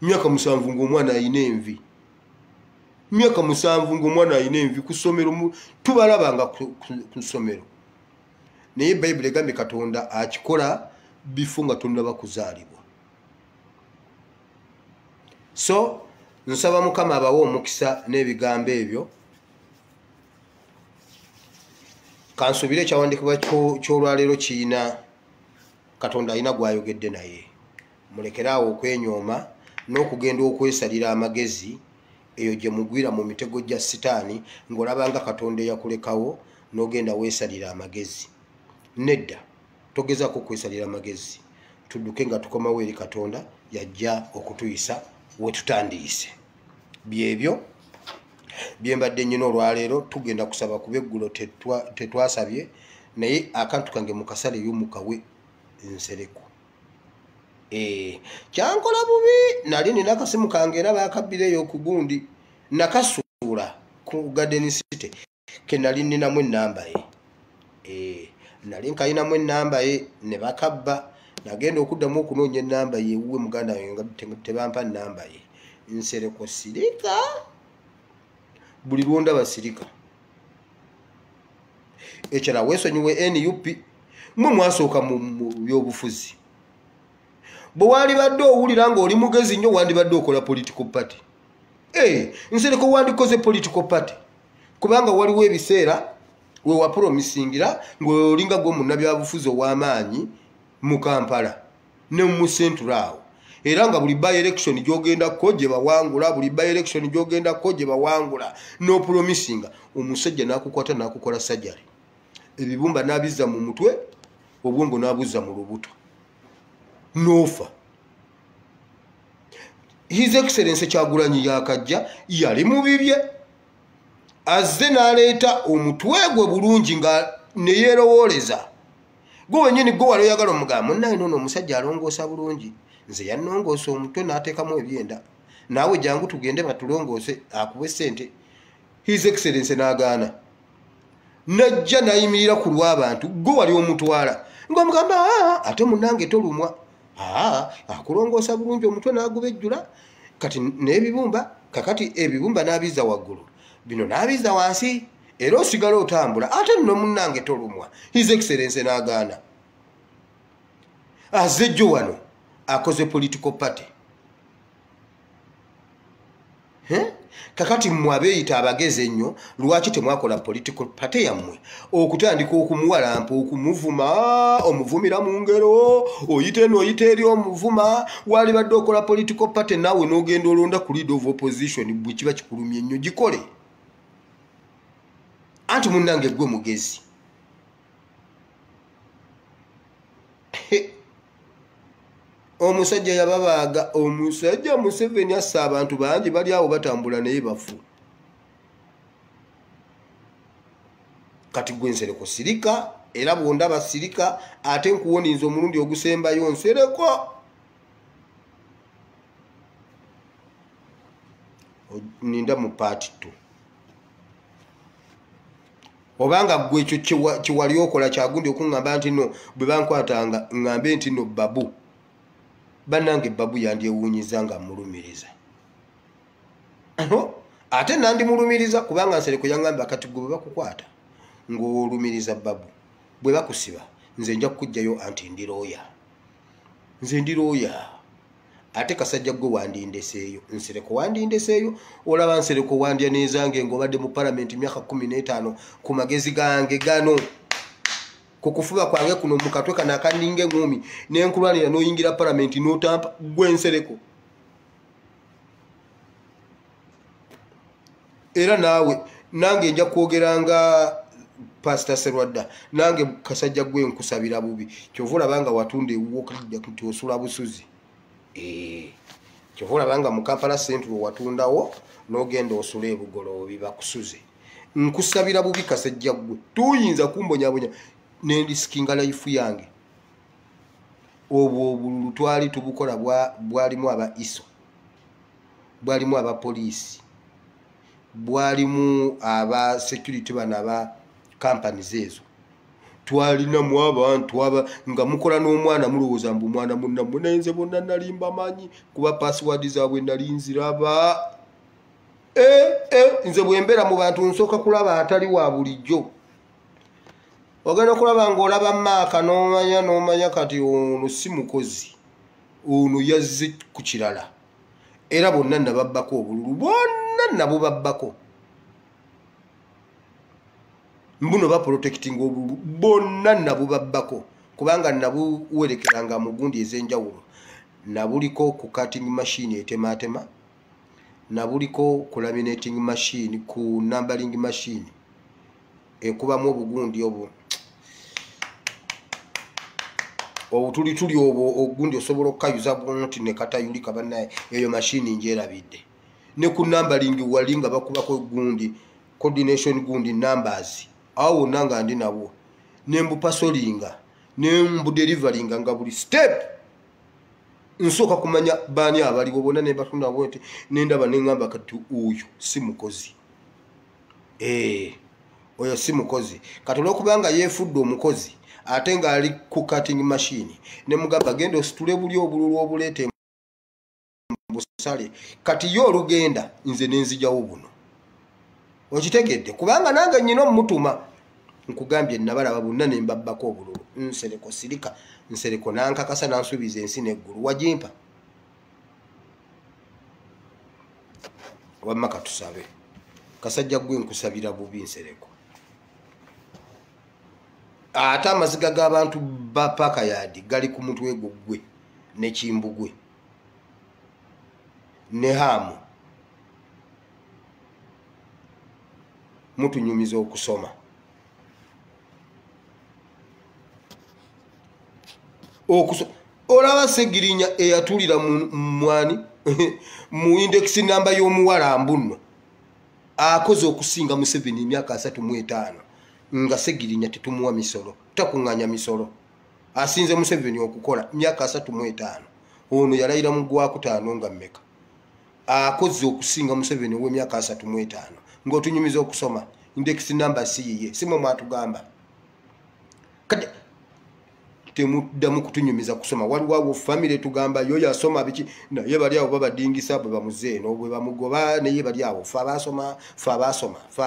myaka 7 ng'omwana alina envi myaka 7 ng'omwana alina envi ku ssomero tubalabanga ku ssomero naye bayibuli egambye Katonda akikola bifo nga tonnaba kuzaalibwa so nsaba mukama abawe omukisa n'ebigambo ebyo kansubire ekyawandiikibwa ky'olwaleero kiyina Katonda alina gw'ayogedde naye mulekeraawo okwenyooma n'okugenda okwesalira amagezi eyo gye mugwira mu mitego gya sitaani ng'olabanga Katonda eyakulekawo n'ogenda weesalira amagezi nedda togezaako kwesalira amagezi tudduke nga tukomawo eri Katonda yajja okutuyisa we tutandiise byebyo byembadde nnyina olwaleero tugenda kusaba kuba eggulo tetwasabye naye akantu kange mukasale y'omukawe nsereko kyankola bubi nali nina akasimu kange era baakabbireyo ku gundi nakasuula ku Garden City ke nali ninamu ennamba ye nali nkayinamu ennamba ye ne bakabba nagenda okuddamu okunoonya ennamba ye wuwe muganda wange nga tebampa nnamba ye nsereko sirika buli lwonda basirika ekirala weesonyiwe NUP mwe mwasooka mu byobufuzi bwe wandibadde owulira ng'oli mugezi nnyo wandibadde okola political party nsereko wandikoze political party kubanga waliwo ebiseera we wapromisingira ng'olinga gwe munnabyabufuzi ow'amaanyi mu Kampala ne mu Central awo era nga buli by election gy'ogendako gye bawangula buli by election gy'ogendako gye bawangula no promisinga omusajja n'akukwata n'akukola sajjale ebibumba n'abizza mu mutwe obwongo n'abuzza mu lubuto nofa His Excellency Kyagulanyi yakajja yali mu bibye azze n'aleeta omutwe gwe bulungi nga ne yeerowooleza Gwe wenyini gwe wali oyagala omugamba munnaye nono omusajja alongoosa bulungi nze yannongoosa omutwe n'ateekamu ebyenda naawe jangu tugende batulongoose akuwe ssente. His Excellency n'agaana najja nayimirira ku lw'abantu gwe wali omutwala ng'omugamba ate munnange tolumwa akulongoosa bulungi omutwe n'agubejjula kati n'ebibumba kakati ebibumba n'abiza waggulu bino n'abiza wansi era osigala otambula ate nno munnange tolumwa. His Excellency n'agaana azejjo wano akoze political party kakati mmwe abeeyita abagezi ennyo lwaki temwakola political party yammwe okutandika okumuwalampa okumuvuma omuvumira mu ngero oyite eno oyite eri omuvuma wali badde okola political party naawe n'ogenda olonda ku leader of opposition bwe kiba kikulumya ennyo gikole anti munnange gwe mugezi. Omusajja yababaaga omusajja Museveni assa abantu bangi bali awo batambula naye bafu. Kati gwe Nsereko sirika era bwondaba sirika ate nkuwoniza omulundi ogusembayo Nsereko. Ninda mu part 2. Obanga gwe ekyo kiwali okola kyagundi okuŋŋamba nti no bwe bankwatanga ŋŋambe nti no babu. Banange babu yandyewuunyiza nga mulumiriza. Ate nandi mulumiriza kubanga Nsereko yaŋŋamba kati gwe bwe bakukwata ng'olumiriza babu bwe bakusiba nze nja kukugjayo anti ndi looya. Nze ndi looya. Ate Kasajja gwe wandindeseeyo Nsereko wandindeseeyo olaba Nsereko wandya neezange ng'obadde mu palamenti myaka 15 ku magezi gange gano. Kukufuba kwange kuno mukatwe kana akaninge ngumi nenkulwanira noyingira palamenti notampa gwe Nsereko. Era nawe nange nja kwogeranga Pastor Serwadda nange Kasajja gwe nkusabira bubi kyovula banga watunde ewokadde kuti osula busuzi. Kyovula banga mu Kampala Central watundawo nogenda osule ebugolobi bakusuze. Nkusabira bubi Kasajja gwe tuyinza kumbonyabonya nendisikinga life yange. Obwo obululu twali tubukola bwalimu aba ISO, bwalimu aba police, bwalimu aba security bana aba companies ezo. Twalina mu abantu nga mukola n'omwana mulowooza mbu mwana munna munenze bonna nalimba manyi kuba password zaabwe nalinziraba. Nze bwembera mu bantu nsooka kulaba atali wa bulijjo. Ogenda kulaba ng'olaba maaka n'omanya kati ono si mukozi ono yazze ku kirala era bonna nababbako obululu bonna nabo babbako mbuno baprotecting obululu bonna nabo babbako kubanga nabuwerekeranga mu gundi ez'enjawulo nabuliko ku cutting machine etemaatema nabuliko ku laminating machine ku numbering machine ekubamu obugundi obwo obutuli obwo ogundi osobola okukayuza bunti ne katayulika bannaye eyo machine njerabidde ne ku numbering walinga bakubako gundi coordination gundi numbers awo nanga ndi nabo nembu pasolinga nembu deliveringa nga buli step nsoka kumanya bani abali bobona ne batunda bwete nendaba nengamba kati uyu si mukozi oyo si mukozi kati olwokubanga yefudde omukozi ate nga ali ku cutting machine ne mugamba genda ositule buli obululu obuleete busale kati yo olugenda nze nenzijjawo buno okitegedde kubanga nange nnyina omutuma nkugambye nabalaba bonna ne mbabbako obululu Nsereko sirika Nsereko nankakasa nansuubiza ensi n'eggulu wagimpa wamma katusabe Kasajja gwe nkusabira bubi Nsereko ate amaziga g'abantu ba paka yadi gali ku mutwe gwe ne Kimbugwe ne Hamu mutunyumiza okusoma olaba Segirinya eyatulira mwani mu index number y'omuwala mbuno akoze okusinga Museveni emyaka 35 nga Segirinya tetumuwa misolo takuŋŋanya misolo asinze Museveni okukola myaka 35 ono yalayira mu Gwakutaano nga mmeka akoze okusinga Museveni w'emyaka 35 ng'otunyumiza okusoma index number siyiye simwe mwatugamba kati temuddamu kutunyumiza kusoma waliwo family tugamba yo yasoma biki naye bali awo babadingisa bwe bamuze no bwe bamugoba naye bali awo fa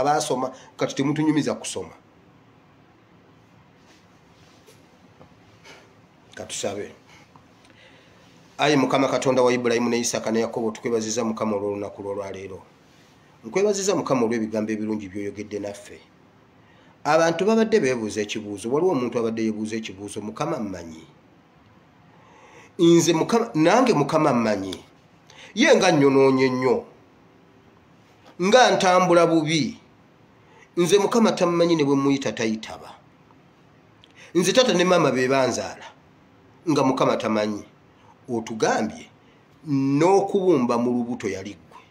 basoma kati temutunyumiza kusoma katusabe ayi Mukama Katonda wa Ibrahimu ne Isaka ne Yakobo tukwebaziza Mukama olw'olunaku lwaleero nkwebaziza Mukama olw'ebigambo ebirungi by'oyogedde naffe abantu babadde beebuuza ekibuuzo waliwo omuntu abadde yeebuuza ekibuuzo Mukama mmanyi nze Mukama nange Mukama mmanyi ye nga nnyonoonye nnyo nga ntambula bubi nze Mukama tammanyi ne bwe muyita tayitaba nze tata ne mama be banzaala nga Mukama tamanyi otugambye n'okubumba mu lubuto yali ggwe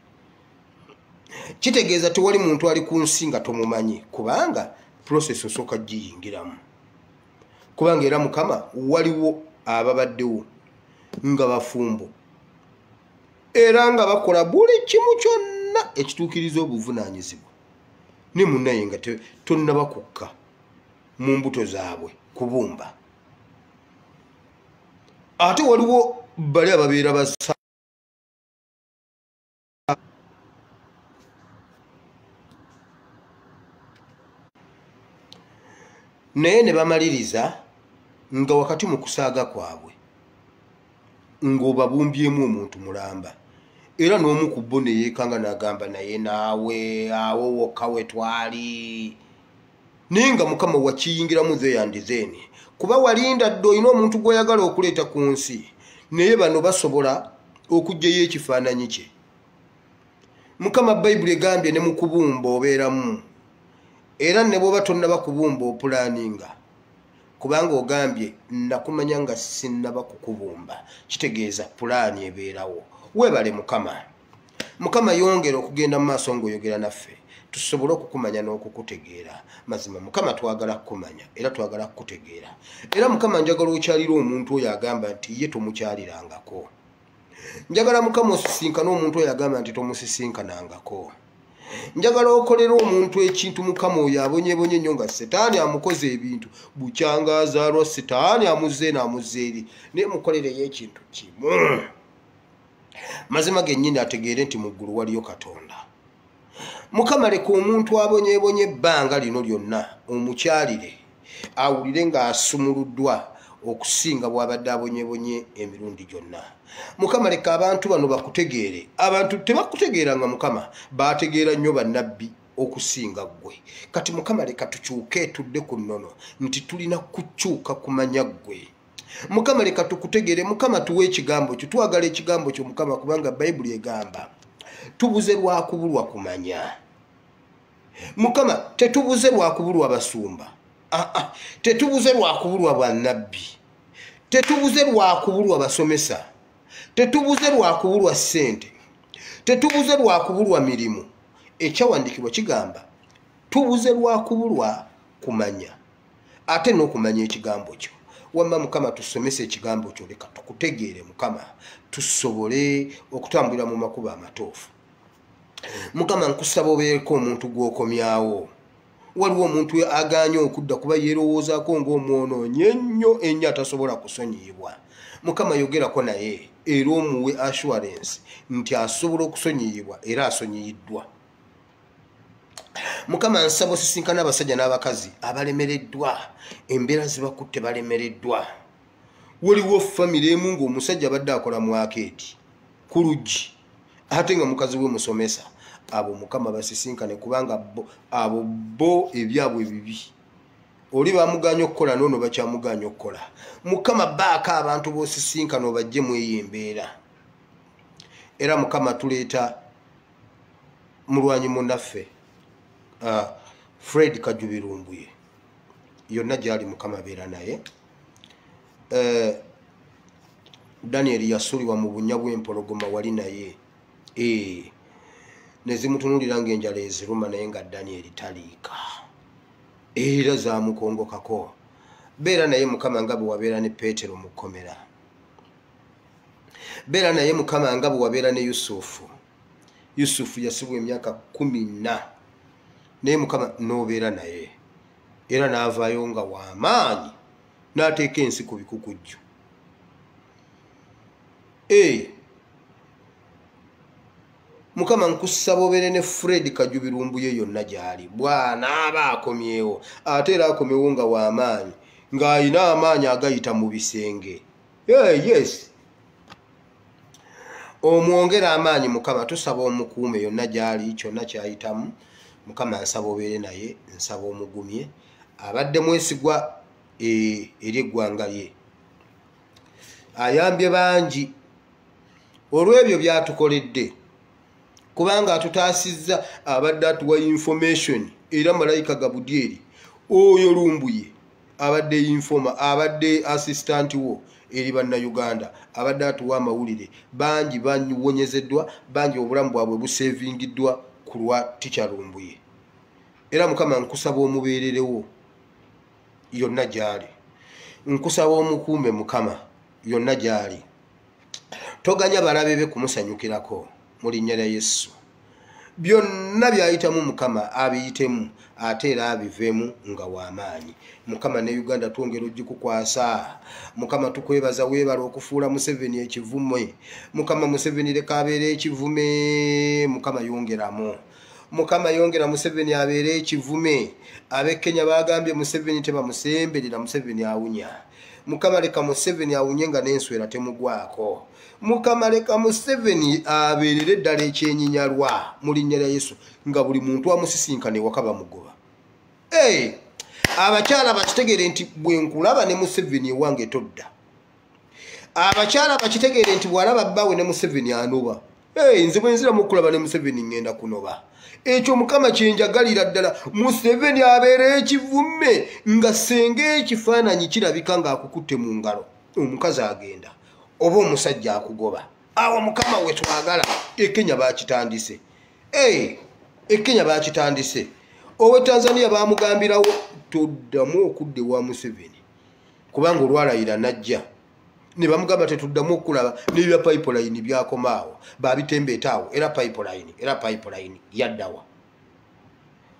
kitegeeza tewali muntu ali ku nsi nga tomumanyi kubanga process osooka giyingiramu kubanga era Mukama waliwo ababaddewo nga bafumbo era nga bakola buli kimu kyonna ekituukiriza obuvunaanyizibwa ne munnaye nga tonnaba kukka mu mbuto zaabwe kubumba ate waliwo bali ababeera basa naye ne bamaliriza nga wakati mu kusaaga kwabwe ng'obabumbyemu omuntu mulamba era n'omu ku bo ne yeekanga n'agamba naye naawe awo wokka we twali naye nga Mukama wakiyingiramu ze yandizeeni kuba walinda dde olina omuntu gw'oyagala okuleeta ku nsi naye bano basobola okuggyayo ekifaananyi kye Mukama Bayibuli egambye ne mu kubumba obeeramu era ne bw'oba tonnaba kubumba opulaaninga kubanga ogambye nakumanya nga sinnaba kukubumba kitegeeza pulaani ebeerawo weebale Mukama yongera okugenda mu maaso ng'oyogera naffe tusobole okukumanya n'okukutegeera mazima Mukama twagala kukumanya era twagala kukutegeera era Mukama njagala okyalira omuntu oyo agamba nti ye tomukyalirangako njagala Mukama osisinkana omuntu oyo agamba nti tomusisinkanangako njagala okolera omuntu ekintu Mukama oyo abonyebonye nnyo nga setaani amukoze ebintu bukyanga azaalwa setaani amuzze n'amuzze eri naye mukolereyo ekintu kimu mazima gennyini ategeere nti mu ggulu waliyo Katonda Mukama leka omuntu abonyebonye ebbanga lino lyonna omukyalire awulire ng'asumuluddwa okusinga bw'abadde abonyebonye emirundi gyonna Mukama leka abantu bano bakutegeere abantu tebakutegeera nga Mukama baategeera nnyo bannabbi okusinga ggwe kati Mukama leka tukyuke tudde ku nnono nti tulina kukyuka kumanya ggwe Mukama leka tukutegeere Mukama tuwe ekigambo kyo twagala ekigambo kyo Mukama kubanga Bayibuli egamba tubuze lwa kubulwa kumanya Mukama tetubuze lwa kubulwa basumba tetubuze lwa kubulwa bannabbi tetubuze lwa kubulwa basomesa tetubuze lwa kubulwa ssente tetubuze lwa kubulwa mirimu ekyawandiikibwa kigamba tubuze lwa kubulwa kumanya ate n'okumanya ekigambo kyo wamma Mukama tusomese ekigambo kyo leka tukutegeere Mukama tusobole okutambulira mu makubo amatuufu Mukama nkusaba obeeko omuntu gw'okomyawo waliwo omuntu aganye okudda kuba yeerowoozaako ng'omwonoonyi ennyo ennyo atasobola kusonyiyibwa Mukama yogerako naye era omuwe assurance nti asobola okusonyiyibwa era asonyiyiddwa Mukama nsaba osisinkana abasajja n'abakazi abalemereddwa embeera zibakutte balemereddwa waliwo famire emu ng'omusajja badde akola mu akeedi ku luggi ate nga mukazi we musomesa abo Mukama basisinkane kubanga abo bo ebyabwe bibi oli bamuganya okukola n'ono bakyamuganya okukola Mukama baaka abantu b'osisinkana obajje mu eyo embeera era Mukama tuleeta mulwanyi munnaffe Fred Kajubirumbuye yonna gyali Mukama beera naye Daniel yasulibwa mu bunya bw'empologoma wali naye nezimutunulira ng'enjala eziruma naye nga Daniel taliika era zaamukongokako beera naye Mukama nga bwe wabeera ne Peetero mu kkomera. Beera naye Mukama nga bwe wabeera ne Yusufu. Yusufu yasibwa emyaka 14 naye Mukama n'obeera naye era n'avaayo nga w'amaanyi n'ateeka ensi ku bikukujju. Mukama nkusaba obeere ne Fred Kajubirumbuye yonna gy'ali bw'anaaba akomyewo ate era akomyewo nga w'amaanyi ng'ayina amaanyi agayita mu bisenge. Yes, omwongera amaanyi Mukama, tusaba omukuume yonna gy'ali kyonna ky'ayitamu. Mukama nsaba obeere naye, nsaba omugumye abadde mwesigwa eri eggwanga lye. Ayambye bangi olw'ebyo by'atukoledde, kubanga atutaasizza, abadde atuwa information era malayika Gabudyeri oyo Lumbuye abadde informa, abadde assistant wo eri bannayuganda, abadde atuwa amawulire. Bangi banyonyezeddwa, bangi obulamu bwabwe busevingiddwa ku lwa Teacher Lumbuye. Era Mukama nkusaba omubeererewo yonna gy'ali, nkusaba omukuume Mukama yonna gy'ali. Toganya balabe be kumusanyukirako mu linnya lya Yesu. Byonna by'ayitamu Mukama abiyitemu ate era abiveemu nga w'amaanyi. Mukama ne Uganda twongera ogikukwasa. Mukama tukwebaza weebala okufuula Museveni ekivume. Mukama Museveni leka abeere ekivume. Mukama yongeramu. Mukama yongera Museveni abeere ekivume. Ab'e Kenya bagambye Museveni tebamusemberera, Museveni awunya. Mukama leka Museveni awunye nga n'enswera temugwako. Mukama leka Museveni abeerere ddala ekyenyinyalwa mu linnya lya Yesu nga buli muntu amusisinkane waka bamugoba. Abakyala bakitegeere nti bwe nkulaba ne Museveni ewange todda. Abakyala bakitegeere nti bw'alaba bbaawe ne Museveni anoba. Nze bwe nziramu okulaba ne Museveni ngenda kunoba. Ekyo Mukama kyenjagalira ddala, Museveni abeere ekivume nga senga ekifaananyi kirabika ng'akukutte mu ngalo, omukazi agenda oba omusajja akugoba. Awo Mukama we twagala. Kenya bakitandise. Kenya bakitandise. Owe Tanzania bamugambirawo toddamu okudde wa Museveni kubanga olwalayira najja. Ne bamugamba tetuddamu okulaba n'ebya pipeline byakomaawo babitembeetaawo era pipeline yaddawa.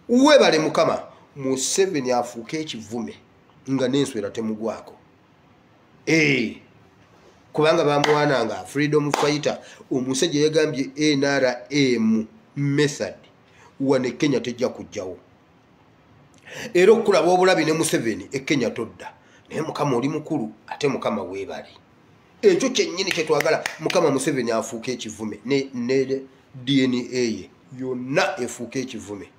Weebale Mukama, Museveni afuuke ekivume nga n'enswera temugwako. Kubanga bamuwaananga freedom fighter, omusajja yagambye NRM method wane Kenya tejja kujjawo. Era okulaba obulabi ne Museveni Kenya todda. Naye Mukama oli mukulu ate Mukama weebale. Ekyo kyennyini kye twagala. Mukama Museveni afuuke ekivume ne DNA ye yonna efuuke ekivume.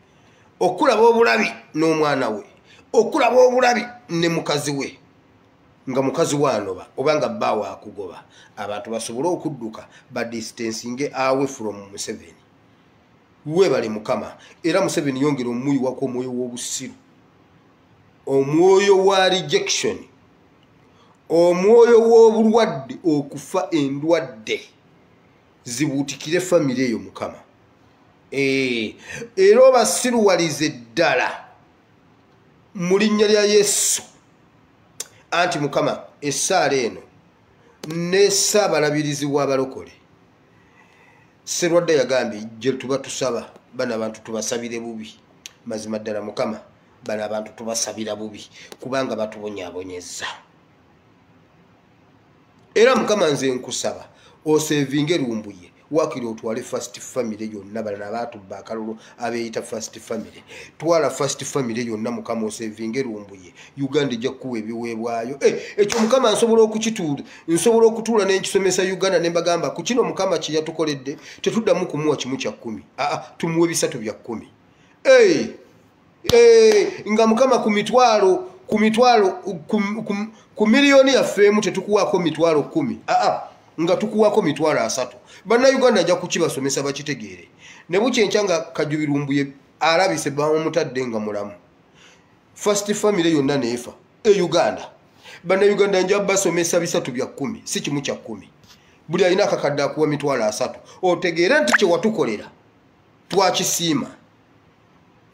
Okulaba obulabi n'omwana we, okulaba obulabi ne mukazi we nga mukazi wanoba obanga bbaawe akugoba, abantu basobole okudduka badistancinge away from Museveni. Weebale Mukama, era Museveni yongera omuyiwako omwoyo w'obusiru, omwoyo wa rejection, omwoyo w'obulwadde, okufa endwadde zibuutikire famire eyo Mukama. Era obasiruwalize ddala mu linnya lya Yesu. Anti Mukama essaala eno ne Ssaabalabirizi w'abalokole Sserwadda yagambye gye tuba tusaba bano abantu tubasabire bubi. Mazima ddala Mukama, bano abantu tubasabira bubi kubanga batubonyaabonyezza. Era Mukama nze nkusaba osevinge Lumbuye wakiri otwale first family yonna balana batubba akalulu abeeyita first family. Twala first family yonna Mukama osevinge Lumbuye. Uganda ejja kuwa ebiweebwayo. Ekyo Mukama nsobola okukituula, nsobola okutuula n'enkisomesa Uganda ne mbagamba ku kino Mukama kye yatukoledde tetuddamu kumuwa kimu kya 10. Tumuwe 3 bya 10. Nga Mukama ku miliyoni yaffeemu tetukuwaako mitwalo 10. Nga tukuwako 3. Bannayuganda ajja kukibasomesa bakitegeere. Ne bukyenkya nga Kajubirumbuye alabise bamutadde nga mulamu. First family yonna neefa Uganda. Bannayuganda nja basomesa 3 bya 10, si kimu kya 10. Buli alina akakadde akuwa 3. Otegeere nti kye watukolera twakisiima.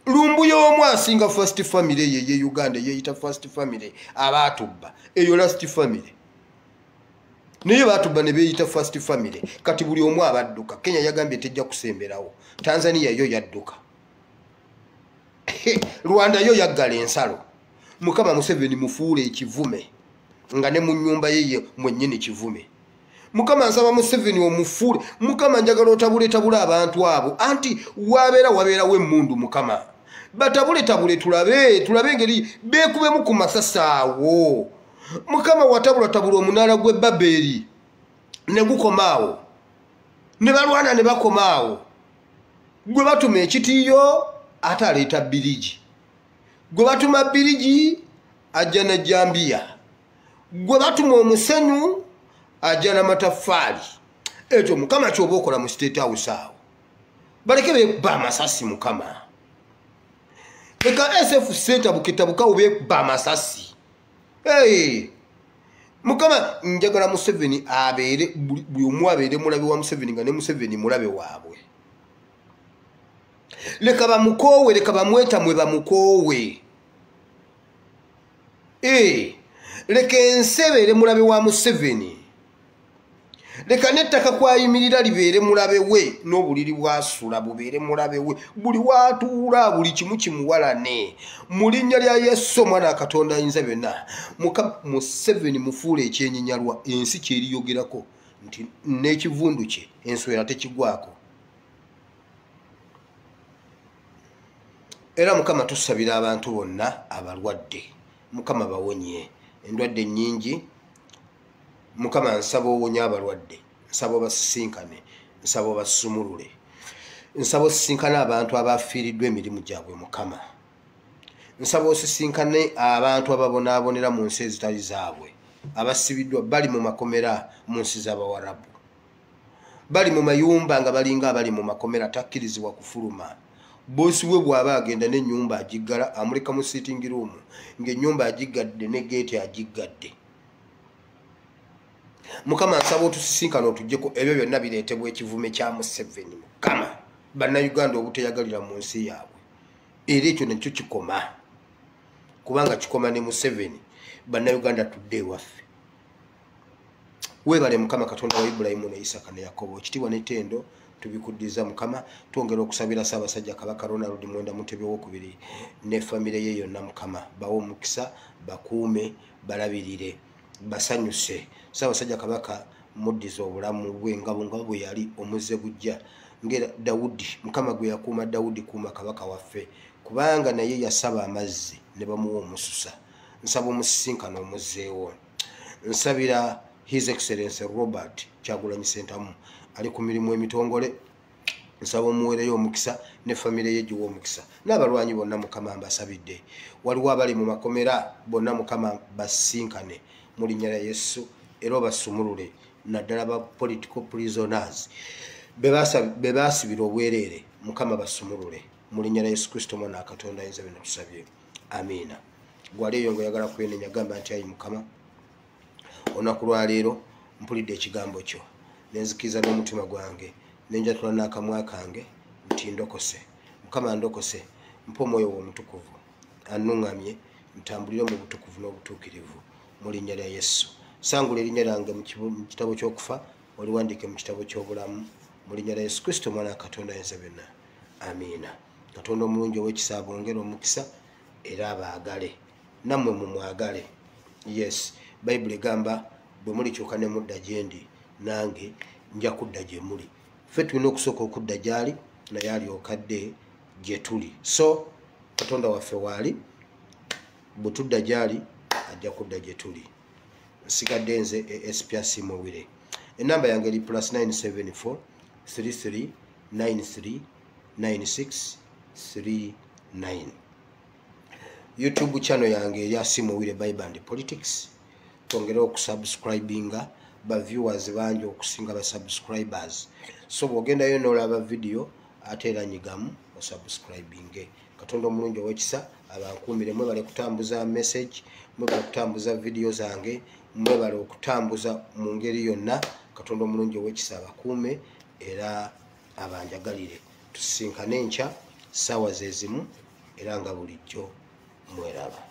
lumbu y'omu asinga first family ye Uganda yeeyita first family abaatubba eyo last family naye baatubba ne beeyita first family kati buli omu abadduka Kenya yagambye tejja kusemberawo Tanzania yo yadduka Rwanda yo yaggala ensalo Mukama Museveni mufuule ekivume nga ne mu nnyumba ye mwennyini kivume Mukama nsaba Museveni omufuule Mukama njagala otabule abantu abo anti wabeera w'emmundu Mukama batabule tulabe ngeri beekubemu ku masasa awo Mukama watabula omunaala gwe Babeli ne gukomaawo ne balwana ne bakomaawo gwe batuma ekitiyo ate aleeta birigi gwe batuma birigi ajja na Jambia gwe batuma omusenyu ajja na mataffaali ekyo Mukama ky'oba okola mu State House awo baleke beekuba amasasi Mukama leka SF Center bukitabukawo beekuba amasasi Mukama njagala Museveni abeere buli omu abeere mulabe wa Museveni nga ne Museveni mulabe waabwe leka bamukoowe leka bamwetamwe bamukoowe leka ensi ebeere mulabe wa Museveni leka n'ettaka kwayimirira libeere mulabe we n'obuliri bwasula bubeere mulabe we buli waatuula buli kimu kimuwalane mu linnya lya Yesu Omwana Katonda Ayinza Byonna Museveni mufuule ekyenyinyalwa ensi kyeriyogerako nti n'ekivundu kye enswera tekigwako era Mukama tusabira abantu bonna abalwadde Mukama bawonye endwadde nnyingi Mukama nsaba owonya abalwadde nsaba basisinkane nsaba basumulule nsaba osisinkane abantu abafiiriddwa emirimu gyabwe Mukama nsaba osisinkane abantu ababonaabonera mu nsi ezitali zaabwe abasibiddwa bali mu makomera mu nsi z'Abawarabu bali mu mayumba nga balinga abali mu makomera takkirizibwa kufuluma bosi we bw'aba agenda n'ennyumba agiggala amuleka mu sitting room ng'ennyumba agiggadde ne geeti agiggadde Mukama nsaba otusisinkana otuggyeko ebyo byonna bireetebwa ekivume kya Museveni Mukama bannayuganda obuteyagalira mu nsi yaabwe era ekyo nakyo kikoma kubanga kikoma ne Museveni bannayuganda tudde ewaffe weebale Mukama Katonda wa Ibulayimu ne Isaka ne Yakobo ekitiibwa n'ettendo tubikuddiza Mukama twongera okusabira Ssaabasajja Kabaka Ronald Mwenda Mutebi owookubiri ne famire ye yonna Mukama bawe omukisa bakuume balabirire basanyuse Ssaabasajja Kabaka muddiza obulamu bwe nga bwe yali omuzze bujja ngera Dawudi Mukama gwe yakuuma Dawudi kuuma kabaka waffe kubanga naye yasaba amazzi ne bamuwa omususa nsaba omusisinkano omuzzeewo nsabira His Excellency Robert Kyagulanyi Ssentamu ali ku mirimu emitongole nsaba omuweereyo omukisa ne famire ye giwa omukisa n'abalwanyi bonna Mukama mbasabidde waliwo abali mu makomera bonna Mukama basisinkane mu linnya lya Yesu era basumulule naddala ba political prisoners be baasibira obwereere Mukama basumulule mu linnya lya Yesu Kristo Omwana Katonda Ayinza Byonna tusabye amiina gwali eyo ngoyagala kwenenya gamba nti ayi Mukama olunaku lwa leero mpulidde ekigambo kyo nenzikiriza n'omutima gwange nenjatula n'akamwa kange nti ndokose Mukama ndokose mpa omwoyo w'omutukuvu annuŋŋamye ntambulire mu butukuvu n'obutuukirivu mu linnya lya Yesu sangula erinnya lyange mu kitabo ky'okufa oliwandiike mu kitabo ky'obulamu mu linnya lya Yesu Kristo Omwana Katonda Ayinza Byonna amiina Katonda omulungi ow'ekisa bongera omukisa era abaagale nammwe mumwagale yes Bayibuli egamba bwe mulikyuka ne mudda gye ndi nange nja kudda gye muli ffe tulina okusooka okudda gy'ali naye alyoka adde gye tuli so Katonda waffe waali bwe tudda gy'ali ajja kudda gye tuli nsigadde nze Espia Simowire enamba yange eri +974 33 93 96 39 YouTube channel yange eri Simowire Bible and Politics twongere okusubscribinga ba viewers bangi okusinga ba subscribers so bw'ogendayo n'olaba video ate era nyigamu osubscribinge Katonda omulungi ow'ekisa abankuumire mwebale kutambuza message mwebale kutambuza video zange mwebale okutambuza mu ngeri yonna Katonda omulungi ow'ekisa abakuume era abanjagalire tusisinkane enkya ssaawa ze zimu era nga bulijjo mweraba.